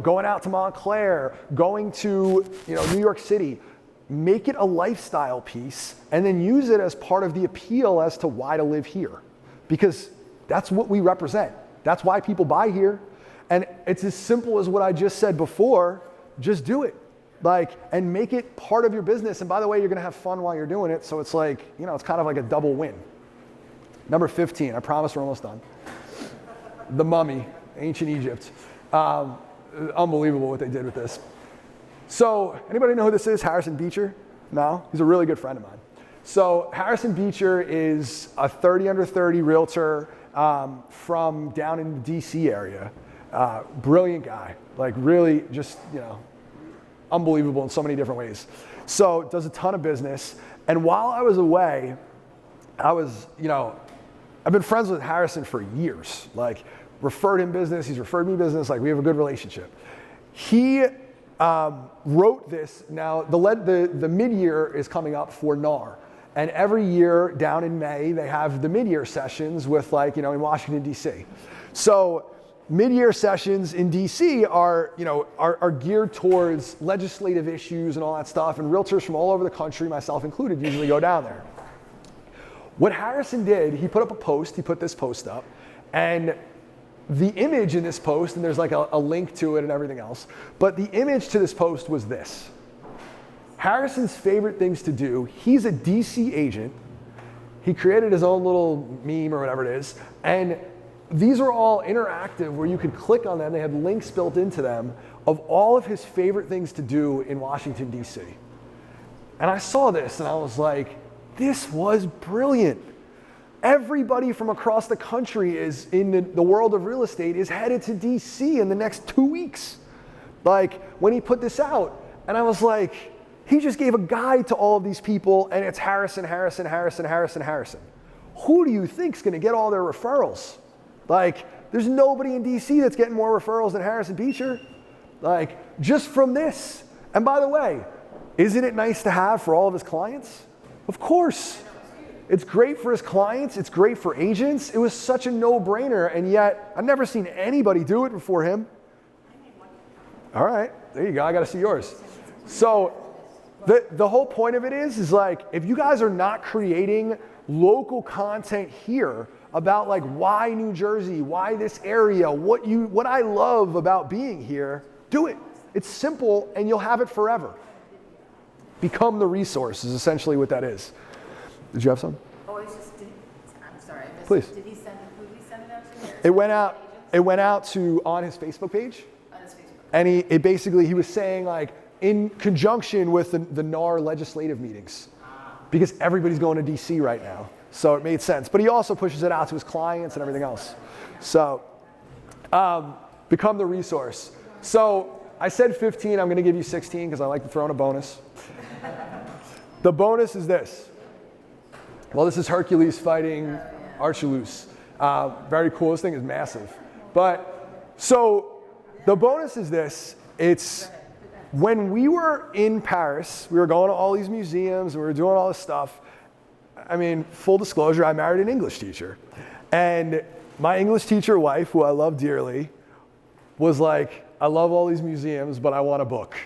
going out to Montclair, going to, New York City, make it a lifestyle piece and then use it as part of the appeal as to why to live here. Because that's what we represent. That's why people buy here. And it's as simple as what I just said before, just do it. And make it part of your business. And by the way, you're gonna have fun while you're doing it. So it's like, it's kind of like a double win. Number 15, I promise we're almost done. The Mummy, ancient Egypt. Unbelievable what they did with this. So anybody know who this is? Harrison Beecher? No? He's a really good friend of mine. So Harrison Beecher is a 30 under 30 realtor from down in the DC area. Brilliant guy, like really just, unbelievable in so many different ways. So does a ton of business. And while I was away, I was, I've been friends with Harrison for years. Like referred him business, he's referred me business, like we have a good relationship. He wrote this, now the mid-year is coming up for NAR. And every year down in May, they have the mid-year sessions with in Washington, DC. So mid-year sessions in DC are geared towards legislative issues and all that stuff, and realtors from all over the country, myself included, usually go down there. What Harrison did, he put up a post, he put this post up, and the image in this post, and there's like a link to it and everything else, but the image to this post was this. Harrison's favorite things to do, he's a DC agent, he created his own little meme or whatever it is, and these are all interactive where you could click on them. They had links built into them of all of his favorite things to do in Washington, DC. And I saw this and I was like, this was brilliant. Everybody from across the country is in the world of real estate is headed to DC in the next 2 weeks. Like when he put this out, and I was like, he just gave a guide to all of these people and it's Harrison, Harrison, Harrison, Harrison, Harrison. Who do you think's gonna get all their referrals? Like, there's nobody in DC that's getting more referrals than Harrison Beecher. Like, just from this. And by the way, isn't it nice to have for all of his clients? Of course. It's great for his clients. It's great for agents. It was such a no-brainer, and yet I've never seen anybody do it before him. All right, there you go. I got to see yours. So the whole point of it is like, if you guys are not creating local content here about like why New Jersey, why this area, what I love about being here, do it. It's simple and you'll have it forever. Become the resource is essentially what that is. Did you have some? Oh, it's just, I'm sorry, I missed Please. it. Who did he send it out to? It went out to on his Facebook page. On his Facebook. And he was saying like in conjunction with the NAR legislative meetings. because everybody's going to DC right now. So it made sense. But he also pushes it out to his clients and everything else. So become the resource. So I said 15, I'm gonna give you 16 because I like to throw in a bonus. The bonus is this. Well, this is Hercules fighting Archelaus. Very cool, this thing is massive. But, so the bonus is this, it's when we were in Paris, we were going to all these museums, we were doing all this stuff. I mean, full disclosure, I married an English teacher. And my English teacher wife, who I love dearly, was like, I love all these museums, but I want a book.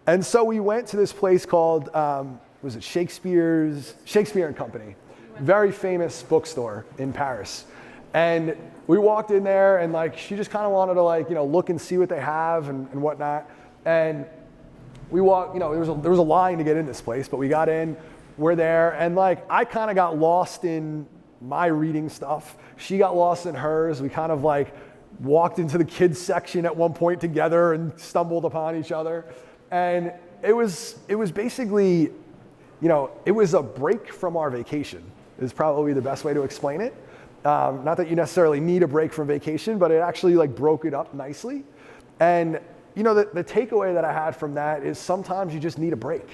And so we went to this place called, was it Shakespeare and Company? Very famous bookstore in Paris. And we walked in there and like, she just kind of wanted to like, look and see what they have and whatnot. And we walked, there was a line to get in this place, but we got in, we're there. And like, I kind of got lost in my reading stuff. She got lost in hers. We kind of like walked into the kids section at one point together and stumbled upon each other. And it was basically, it was a break from our vacation is probably the best way to explain it. Not that you necessarily need a break from vacation, but it actually like broke it up nicely. And the takeaway that I had from that is sometimes you just need a break.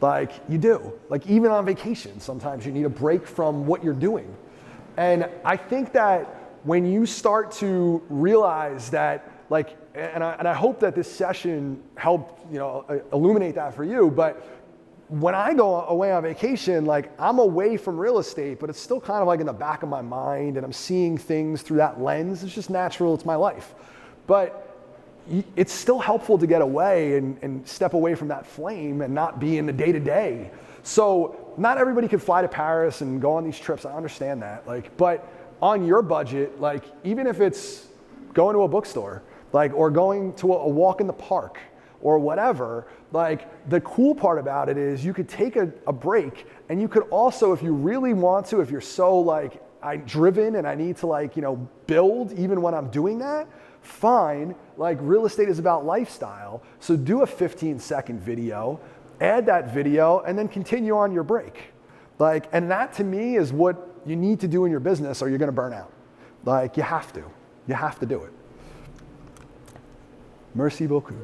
Like you do. Like even on vacation, sometimes you need a break from what you're doing. And I think that when you start to realize that, like, and I hope that this session helped, illuminate that for you, but when I go away on vacation, like I'm away from real estate, but it's still kind of like in the back of my mind and I'm seeing things through that lens. It's just natural, it's my life. But it's still helpful to get away and step away from that flame and not be in the day-to-day. So not everybody can fly to Paris and go on these trips, I understand that. Like, but on your budget, like even if it's going to a bookstore, like, or going to a walk in the park or whatever, like the cool part about it is you could take a break and you could also, if you really want to, if you're so like, I'm driven and I need to like, build even when I'm doing that, fine, like real estate is about lifestyle. So do a 15-second video, add that video, and then continue on your break. Like, and that to me is what you need to do in your business or you're gonna burn out. Like you have to do it. Merci beaucoup.